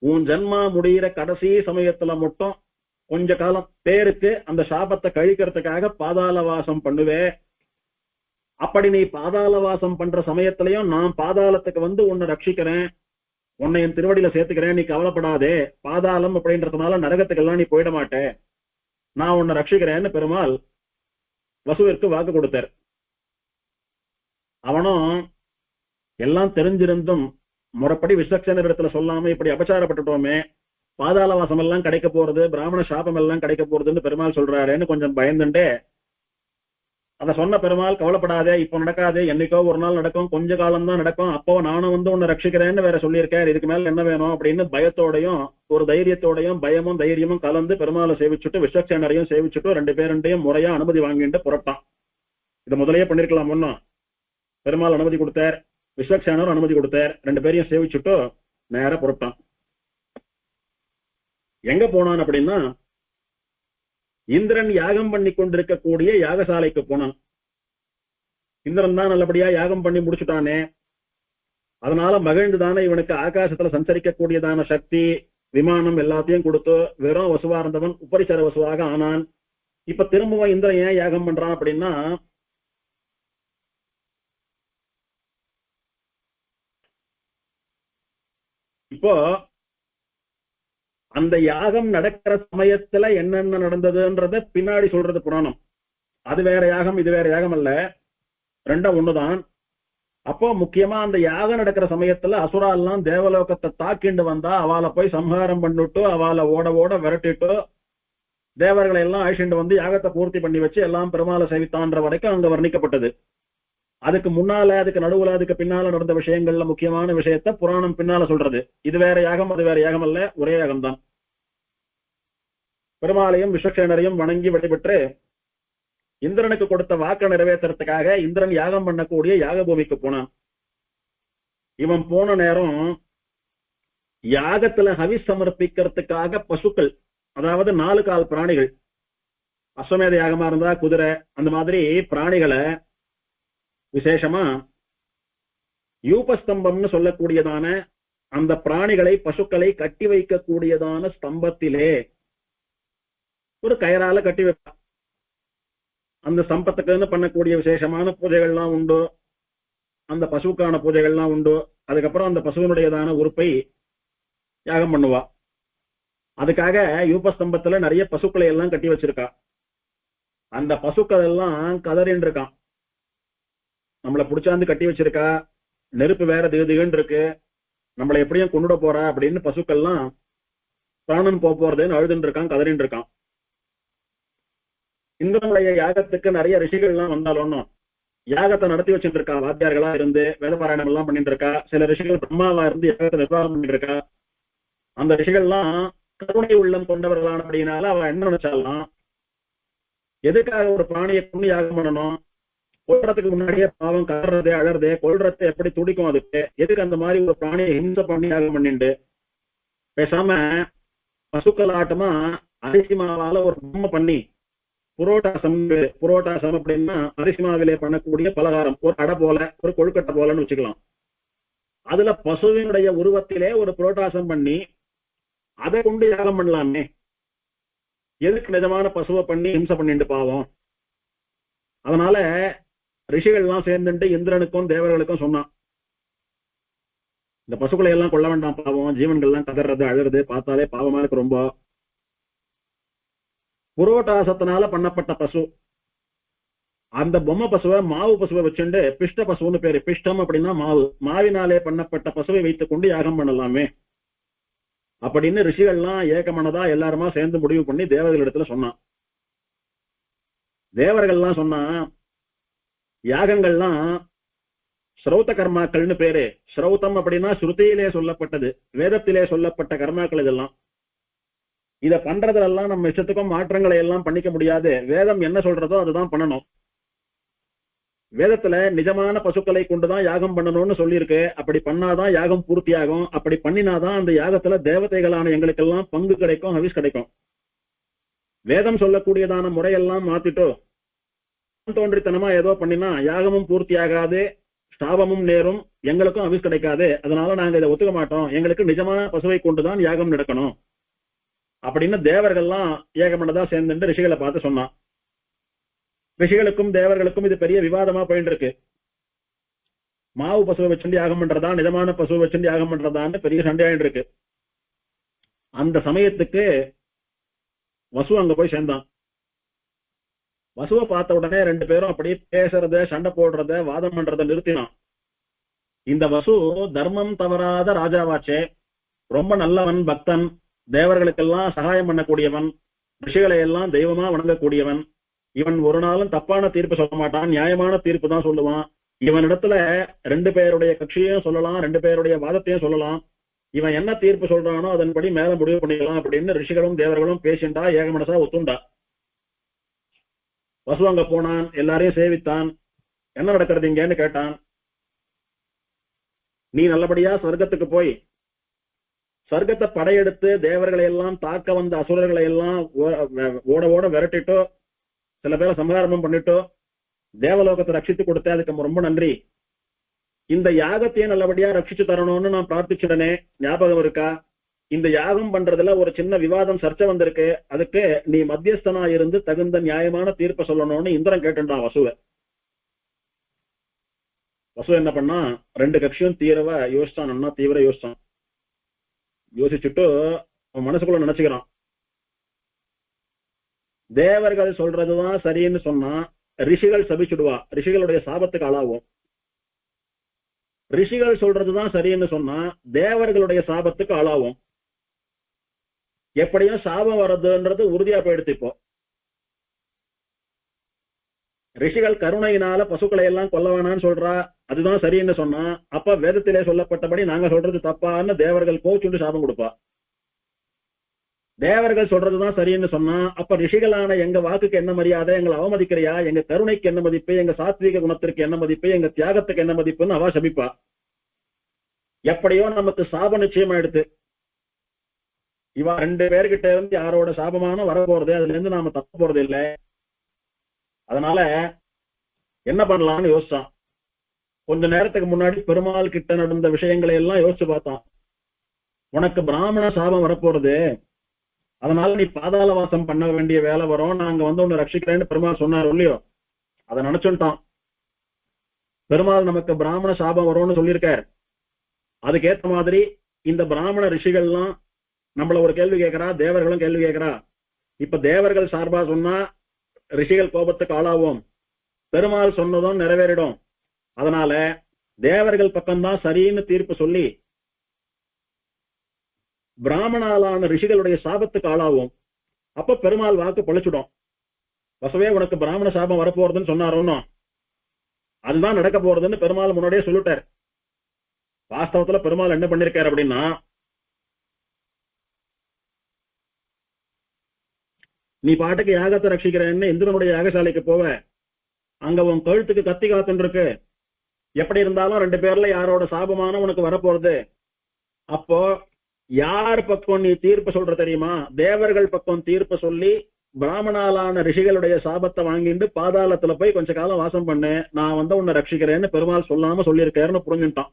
உன் ஜன்மா முடிகிற கடைசி சமயத்துல மட்டும் கொஞ்ச காலம் பேருக்கு அந்த சாபத்தை கழிக்கிறதுக்காக பாதாள வாசம் பண்ணுவே. அப்படி நீ பாதாள வாசம் பண்ற சமயத்திலையும் நான் பாதாளத்துக்கு வந்து உன்னை ரட்சிக்கிறேன், உன்னை என் திருவடியில சேர்த்துக்கிறேன், நீ கவலைப்படாதே. பாதாளம் அப்படின்றதுனால நரகத்துக்கெல்லாம் நீ போயிட மாட்டே, நான் உன்னை ரட்சிக்கிறேன்னு பெருமாள் வசுவிற்கு வாக்கு கொடுத்தார். அவனும் எல்லாம் தெரிஞ்சிருந்தும் முறைப்படி விஸ்வக்சேனர் இடத்துல சொல்லாம இப்படி அபச்சாரப்பட்டுட்டோமே, பாதாள வாசம் எல்லாம் கிடைக்க போறது, பிராமண சாபம் எல்லாம் கிடைக்க போறதுன்னு பெருமாள் சொல்றாருன்னு கொஞ்சம் பயந்துட்டே அதை சொன்ன பெருமாள், கவலைப்படாதே, இப்ப நடக்காது, என்னைக்கோ ஒரு நாள் நடக்கும், கொஞ்ச காலம் தான் நடக்கும், அப்போ நானும் வந்து உன்னை ரட்சிக்கிறேன்னு வேற சொல்லியிருக்காரு, இதுக்கு மேல என்ன வேணும் அப்படின்னு பயத்தோடையும் ஒரு தைரியத்தோடையும் பயமும் தைரியமும் கலந்து பெருமாளை சேவிச்சுட்டு விஸ்வக்சேனரையும் சேவிச்சுட்டு ரெண்டு பேருண்டையும் முறையா அனுமதி வாங்கிட்டு புறப்பட்டான். இதை முதலையே பண்ணிருக்கலாம். ஒன்னும் பெருமாள் அனுமதி கொடுத்தார், விஸ்வக்சேனர் அனுமதி கொடுத்தார், ரெண்டு பேரையும் சேவிச்சுட்டு நேர புறப்பட்டான். எங்க போனான் அப்படின்னா இந்திரன் யாகம் பண்ணி கொண்டிருக்கக்கூடிய யாகசாலைக்கு போனான். இந்திரன் தான் நல்லபடியா யாகம் பண்ணி முடிச்சுட்டானே, அதனால மகிழ்ந்துதானே இவனுக்கு ஆகாசத்துல சஞ்சரிக்கக்கூடியதான சக்தி, விமானம் எல்லாத்தையும் கொடுத்து வெறும் வசுவா இருந்தவன் உபரிசர வசுவாக ஆனான். இப்ப திரும்பவும் இந்திரன் ஏன் யாகம் பண்றான் அப்படின்னா, இப்போ அந்த யாகம் நடக்கிற சமயத்துல என்னென்ன நடந்ததுன்றத பின்னாடி சொல்றது புராணம். அது வேற யாகம், இது வேற யாகம் அல்ல, ரெண்டும் ஒண்ணுதான். அப்போ முக்கியமா அந்த யாகம் நடக்கிற சமயத்துல அசுரா எல்லாம் தேவலோகத்தை தாக்கிண்டு வந்தா அவளை போய் சம்ஹாரம் பண்ணிட்டு அவளை ஓட ஓட விரட்டிட்டு தேவர்களை எல்லாம் அழிச்சுட்டு வந்து யாகத்தை பூர்த்தி பண்ணி வச்சு எல்லாம் பெருமாளை சேவித்தான்ற வரைக்கும் அங்க வர்ணிக்கப்பட்டது. அதுக்கு முன்னால அதுக்கு நடுவுல அதுக்கு பின்னால நடந்த விஷயங்கள்ல முக்கியமான விஷயத்த புராணம் பின்னால சொல்றது. இது வேற யாகம், அது வேற யாகம் அல்ல, ஒரே யாகம் தான். பெருமாளையும் விஸ்வக்சேனரையும் வணங்கி வழிபட்டு இந்திரனுக்கு கொடுத்த வாக்க நிறைவேற்றுறதுக்காக இந்திரன் யாகம் பண்ணக்கூடிய யாக பூமிக்கு போனான். இவன் போன நேரம் யாகத்துல ஹவிஸ் சமர்ப்பிக்கிறதுக்காக பசுக்கள், அதாவது 4 கால் பிராணிகள், அஸ்வமேத யாகமா இருந்தா குதிரை, அந்த மாதிரி பிராணிகளை விசேஷமா யூபஸ்தம்பம்னு சொல்லக்கூடியதான அந்த பிராணிகளை பசுக்களை கட்டி வைக்கக்கூடியதான ஸ்தம்பத்திலே ஒரு கயரால கட்டி வைப்பான். அந்த ஸ்தம்பத்துக்குன்னு பண்ணக்கூடிய விசேஷமான பூஜைகள்லாம் உண்டு, அந்த பசுக்கான பூஜைகள்லாம் உண்டு. அதுக்கப்புறம் அந்த பசுவினுடையதான உறுப்பை யாகம் பண்ணுவா. அதுக்காக யூபஸ்தம்பத்துல நிறைய பசுக்களை எல்லாம் கட்டி வச்சிருக்கா. அந்த பசுக்கள் எல்லாம் கதறின்னு இருக்கான். நம்மளை பிடிச்சாந்து கட்டி வச்சிருக்கா, நெருப்பு வேற திகுதிகுன்னு இருக்கு, நம்மளை எப்படியும் கொண்டுட போறா அப்படின்னு பசுக்கள்லாம் பிராணன் போறதுன்னு அழுதுன்னு இருக்கான், கதறின்னு இருக்கான். இந்திரனுடைய யாகத்துக்கு நிறைய ரிஷிகள்லாம் வந்தாலும் யாகத்தை நடத்தி வச்சுட்டு இருக்கா, வாத்தியார்களா இருந்து வேதபாராயணம் எல்லாம் பண்ணிட்டு இருக்கா. சில ரிஷிகள் பிரம்மாவா இருந்து யாகத்தை நிர்வாகம் பண்ணிட்டு இருக்கா. அந்த ரிஷிகள்லாம் கருணை உள்ளம் கொண்டவர்களான அப்படின்னால அவ என்ன நினைச்சாலாம், எதுக்காக ஒரு பிராணியை கொண்டு யாகம் பண்ணணும், கொல்றதுக்கு முன்னாடியே பாவம் கதறது அழறது கொல்றதை எப்படி துடிக்கும், அதுக்கு எதுக்கு அந்த மாதிரி ஒரு பிராணியை ஹிம்சை பண்ணி யாகம் பண்ணிட்டு பேசாம பசுக்கள் ஆட்டமா அரிசி மாவால ஒரு பொம்மை பண்ணி புரோட்டாசம் அப்படின்னா அரிசி மாவிலே பண்ணக்கூடிய பலகாரம், ஒரு அடை போல ஒரு கொழுக்கட்டை போலன்னு வச்சுக்கலாம். அதுல பசுவினுடைய உருவத்திலே ஒரு புரோட்டாசம் பண்ணி அதை கொண்டு யாகம் பண்ணலாமே, எதுக்கு நிஜமான பசுவை பண்ணி ஹிம்சை பண்ணிட்டு பாவம். அதனால ரிஷிகள்லாம் சேர்ந்துட்டு இந்திரனுக்கும் தேவர்களுக்கும் சொன்னான், இந்த பசுக்களை எல்லாம் கொள்ள வேண்டாம் பாவம், ஜீவன்கள்லாம் கதறது அழுறது பார்த்தாலே பாவமா இருக்கு ரொம்ப. புரோட்டாசத்தினால பண்ணப்பட்ட பசு, அந்த பொம்மை பசுவை மாவு பசுவை வச்சுட்டு பிஷ்ட பசுன்னு பேரு. பிஷ்டம் அப்படின்னா மாவு, மாவினாலே பண்ணப்பட்ட பசுவை வைத்துக் கொண்டு யாகம் பண்ணலாமே அப்படின்னு ரிஷிகள்லாம் ஏகமனதா எல்லாருமா சேர்ந்து முடிவு பண்ணி தேவர்களிடத்துல சொன்னான். தேவர்கள்லாம் சொன்னா, யாகங்கள்லாம் ஸ்ரௌத கர்மாக்கள்னு பேரு. ஸ்ரௌதம் அப்படின்னா ஸ்ருதியிலே சொல்லப்பட்டது, வேதத்திலே சொல்லப்பட்ட கர்மாக்கள். இதெல்லாம் இத பண்றதெல்லாம் நம்ம இஷ்டத்துக்கும் மாற்றங்களை எல்லாம் பண்ணிக்க முடியாது. வேதம் என்ன சொல்றதோ அதுதான் பண்ணணும். வேதத்துல நிஜமான பசுக்களை கொண்டுதான் யாகம் பண்ணணும்னு சொல்லியிருக்கு. அப்படி பண்ணாதான் யாகம் பூர்த்தியாகும். அப்படி பண்ணினாதான் அந்த யாகத்துல தேவதைகளான எங்களுக்கெல்லாம் பங்கு கிடைக்கும், ஹவிஸ் கிடைக்கும். வேதம் சொல்லக்கூடியதான முறையெல்லாம் மாத்திட்டோ தோன்றித்தனமா ஏதோ பண்ணினா யாகமும் பூர்த்தி ஆகாது, ஸ்தாபமும் நேரும், எங்களுக்கும் ஹவிஸ் கிடைக்காது. அதனால நாங்க இதை ஒத்துக்க மாட்டோம், எங்களுக்கு நிஜமான பசுவை கொண்டுதான் யாகம் நடக்கணும் அப்படின்னு தேவர்கள்லாம் ஏகமனதா சேர்ந்து ரிஷிகளை பார்த்து சொன்னான். ரிஷிகளுக்கும் தேவர்களுக்கும் இது பெரிய விவாதமா போயிட்டு இருக்கு. மாவு பசுவை வச்சுட்டு யாகம் பண்றதா, நிஜமான பசுவை வச்சுட்டு யாகம் பண்றதான்னு பெரிய சண்டையாயிட்டு இருக்கு. அந்த சமயத்துக்கு வசு அங்க போய் சேர்ந்தான். வசுவை பார்த்த உடனே 2 பேரும் அப்படியே பேசுறத, சண்டை போடுறத, வாதம் பண்றத நிறுத்தினான். இந்த வசு தர்மம் தவறாத ராஜாவாச்சே, ரொம்ப நல்லவன், பக்தன், தேவர்களுக்கெல்லாம் சகாயம் பண்ணக்கூடியவன், ரிஷிகளை எல்லாம் தெய்வமா வணங்கக்கூடியவன். இவன் ஒரு நாளும் தப்பான தீர்ப்பு சொல்ல மாட்டான், நியாயமான தீர்ப்பு தான் சொல்லுவான். இவனிடத்துல 2 பேருடைய கட்சியையும் சொல்லலாம், 2 பேருடைய வாதத்தையும் சொல்லலாம். இவன் என்ன தீர்ப்பு சொல்றானோ அதன்படி மேல முடிவு பண்ணிக்கலாம் அப்படின்னு ரிஷிகளும் தேவர்களும் பேசிண்டா ஏகமனசா ஒத்துண்டா. வசு அங்க போனான், எல்லாரையும் சேவித்தான். என்ன நடக்கிறது இங்கன்னு கேட்டான். நீ நல்லபடியா சொர்க்கத்துக்கு போய் சொர்க்கத்தை படையெடுத்து தேவர்களை எல்லாம் தாக்க வந்த அசுரர்களை எல்லாம் ஓட ஓட விரட்டிட்டோ, சில பேரை சமாதானம் பண்ணிட்டோ, தேவலோகத்தை ரட்சித்து கொடுத்த அதுக்கு ரொம்ப நன்றி. இந்த யாகத்தையும் நல்லபடியா ரட்சிச்சு தரணும்னு நான் பிரார்த்திச்சிடனே, ஞாபகம் இருக்கா? இந்த யாகம் பண்றதுல ஒரு சின்ன விவாதம், சர்ச்சை வந்திருக்கு, அதுக்கு நீ மத்தியஸ்தனா இருந்து தகுந்த நியாயமான தீர்ப்பை சொல்லணும்னு இந்திரன் கேட்டுட்டான் வசுவை. வசு என்ன பண்ணா, 2 கட்சியும் யோசிச்சான், தீவிர யோசிச்சான். யோசிச்சுட்டு அவன் மனசுக்குள்ள நினைச்சுக்கிறான், தேவர்கள் சொல்றதுதான் சரின்னு சொன்னா ரிஷிகள் சபிச்சுடுவா, ரிஷிகளுடைய சாபத்துக்கு ஆளாகும். ரிஷிகள் சொல்றதுதான் சரின்னு சொன்னா தேவர்களுடைய சாபத்துக்கு ஆளாகும். எப்படியும் சாபம் வர்றதுன்றது உறுதியா போயிடுச்சு. இப்போ ரிஷிகள் கருணையினால பசுக்களை எல்லாம் கொல்ல வேணான்னு சொல்றா, அதுதான் சரின்னு சொன்னா அப்ப வேதத்திலே சொல்லப்பட்டபடி நாங்க சொல்றது தப்பான்னு தேவர்கள் கோச்சுண்டு சாபம் கொடுப்பா. தேவர்கள் சொல்றதுதான் சரின்னு சொன்னா அப்ப ரிஷிகளான எங்க வாக்குக்கு என்ன மரியாதை, எங்களை அவமதிக்கிறியா, எங்க கருணைக்கு என்ன மதிப்பு, எங்க சாத்வீக குணத்திற்கு என்ன மதிப்பு, எங்க தியாகத்துக்கு என்ன மதிப்புன்னு அவ சபிப்பா. எப்படியோ நமக்கு சாப நிச்சயமா எடுத்து இவ 2 பேர்கிட்ட இருந்து யாரோட சாபமான வர போறது, அதுல இருந்து நாம தப்ப போறது இல்லை. அதனால என்ன பண்ணலாம்னு யோசிச்சான். கொஞ்ச நேரத்துக்கு முன்னாடி பெருமாள் கிட்ட நடந்த விஷயங்களை எல்லாம் யோசிச்சு பார்த்தான். உனக்கு பிராமண சாபம் வரப்போறது, அதனால நீ பாதாள வாசம் பண்ண வேண்டிய வேலை வரும், நாங்க வந்து உன்னை ரட்சிக்கிறேன்னு பெருமாள் சொன்னார் இல்லையோ, அதை நினைச்சுட்டான். பெருமாள் நமக்கு பிராமண சாபம் வரும்னு சொல்லியிருக்கார். அதுக்கேற்ற மாதிரி இந்த பிராமண ரிஷிகள்லாம் நம்மள ஒரு கேள்வி கேட்கிறா, தேவர்களும் கேள்வி கேட்கிறா. இப்ப தேவர்கள் சார்பா சொன்னா ரிஷிகள் கோபத்துக்கு ஆளாவோம், பெருமாள் சொன்னதும் நிறைவேறிடும். அதனால தேவர்கள் பக்கம்தான் சரின்னு தீர்ப்பு சொல்லி பிராமணாலான ரிஷிகளுடைய சாபத்துக்கு ஆளாவோம். அப்ப பெருமாள் வாக்கு பொழைச்சிடும். வசவே உனக்கு பிராமண சாபம் வரப்போறதுன்னு சொன்னாரோன்னு, அதுதான் நடக்க போறதுன்னு பெருமாள் முன்னாடியே சொல்லிட்டார். வாஸ்தவத்துல பெருமாள் என்ன பண்ணிருக்காரு அப்படின்னா, நீ பாட்டுக்கு யாகத்தை ரட்சிக்கிறேன்னு இந்திரனுடைய யாகசாலைக்கு போவ, அங்க உன் கழுத்துக்கு கத்தி காத்துன்னு இருக்கு. எப்படி இருந்தாலும் 2 பேர்ல யாரோட சாபமான உனக்கு வரப்போறது. அப்போ யார் பக்கம் நீ தீர்ப்பு சொல்ற தெரியுமா? தேவர்கள் பக்கம் தீர்ப்பு சொல்லி பிராமணாலான ரிஷிகளுடைய சாபத்தை வாங்கிட்டு பாதாளத்துல போய் கொஞ்ச காலம் வாசம் பண்ணு, நான் வந்து உன்னை ரட்சிக்கிறேன்னு பெருமாள் சொல்லாம சொல்லியிருக்காருன்னு புரிஞ்சுட்டான்.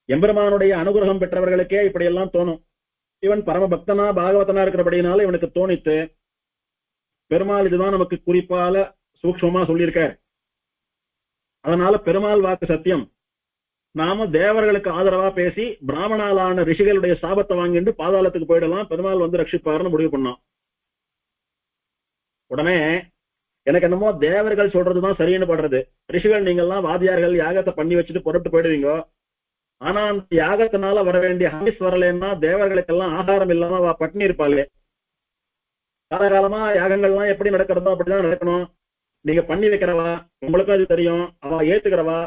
எம்பெருமானுடைய அனுகிரகம் பெற்றவர்களுக்கே இப்படி எல்லாம் தோணும். இவன் பரம பக்தனா பாகவதனா இருக்கிறபடினால இவனுக்கு தோணித்து பெருமாள் இதுதான் நமக்கு குறிப்பால சூக்ஷ்மமா சொல்லியிருக்கார். அதனால பெருமாள் வாக்கு சத்தியம், நாம தேவர்களுக்கு ஆதரவா பேசி பிராமணாலான ரிஷிகளுடைய சாபத்தை வாங்கிட்டு பாதாளத்துக்கு போயிடலாம், பெருமாள் வந்து ரட்சிப்பாருன்னு முடிவு பண்ணோம். உடனே எனக்கு என்னமோ தேவர்கள் சொல்றதுதான் சரின்னு படுறது. ரிஷிகள் நீங்கெல்லாம் வாதியார்கள் யாகத்தை பண்ணி வச்சுட்டு புறப்பட்டு போயிடுவீங்க. ஆனா அந்த யாகத்தினால வர வேண்டிய ஹவிஸ் வரலன்னா தேவர்களுக்கெல்லாம் ஆகாரம் இல்லாம பட்டினி இருப்பாளே. காலகாலமா யாகங்கள்லாம் எப்படி நடக்கிறதோ அப்படிதான் நடக்கணும். நீங்க பண்ணி வைக்கிறவா, உங்களுக்கும் அது தெரியும், அவ ஏத்துக்கிறவா.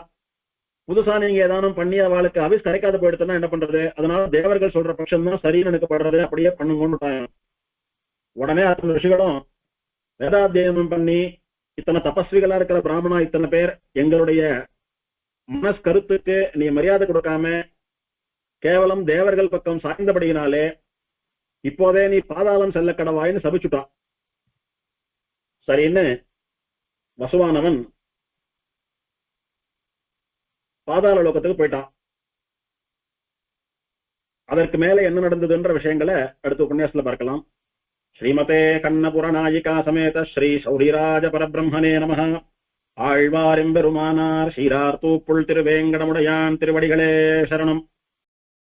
புதுசா நீங்க ஏதானும் பண்ணி அவளுக்கு ஹவிஸ் கிடைக்காத போயிடுச்சுன்னா என்ன பண்றது? அதனால தேவர்கள் சொல்ற பட்சம் தான் சரின்னு நினைக்கப்படுறது, அப்படியே பண்ணுங்கன்னு. உடனே அத்தனை ரிஷிகளும் வேதாத்தியனம் பண்ணி இத்தனை தபஸ்விகளா இருக்கிற பிராமணா இத்தனை பேர் எங்களுடைய மனஸ் கருத்துக்கு நீ மரியாதை கொடுக்காம கேவலம் தேவர்கள் பக்கம் சாய்ந்தபடியினாலே இப்போதே நீ பாதாளம் செல்ல கடவாயின்னு சபிச்சுட்டான். சரின்னு வசுவானவன் பாதாள லோகத்துக்கு போயிட்டான். அதற்கு மேல என்ன நடந்ததுன்ற விஷயங்களை அடுத்த உபன்யாசத்துல பார்க்கலாம். ஸ்ரீமதே கண்ணபுரநாயிகா சமேத ஸ்ரீ சௌரிராஜ பரபிரம்மனே நமஹ. ஆழ்வாரெம்பெருமானார் சீரார் தூப்புள் திருவேங்கடமுடையான் திருவடிகளே சரணம்.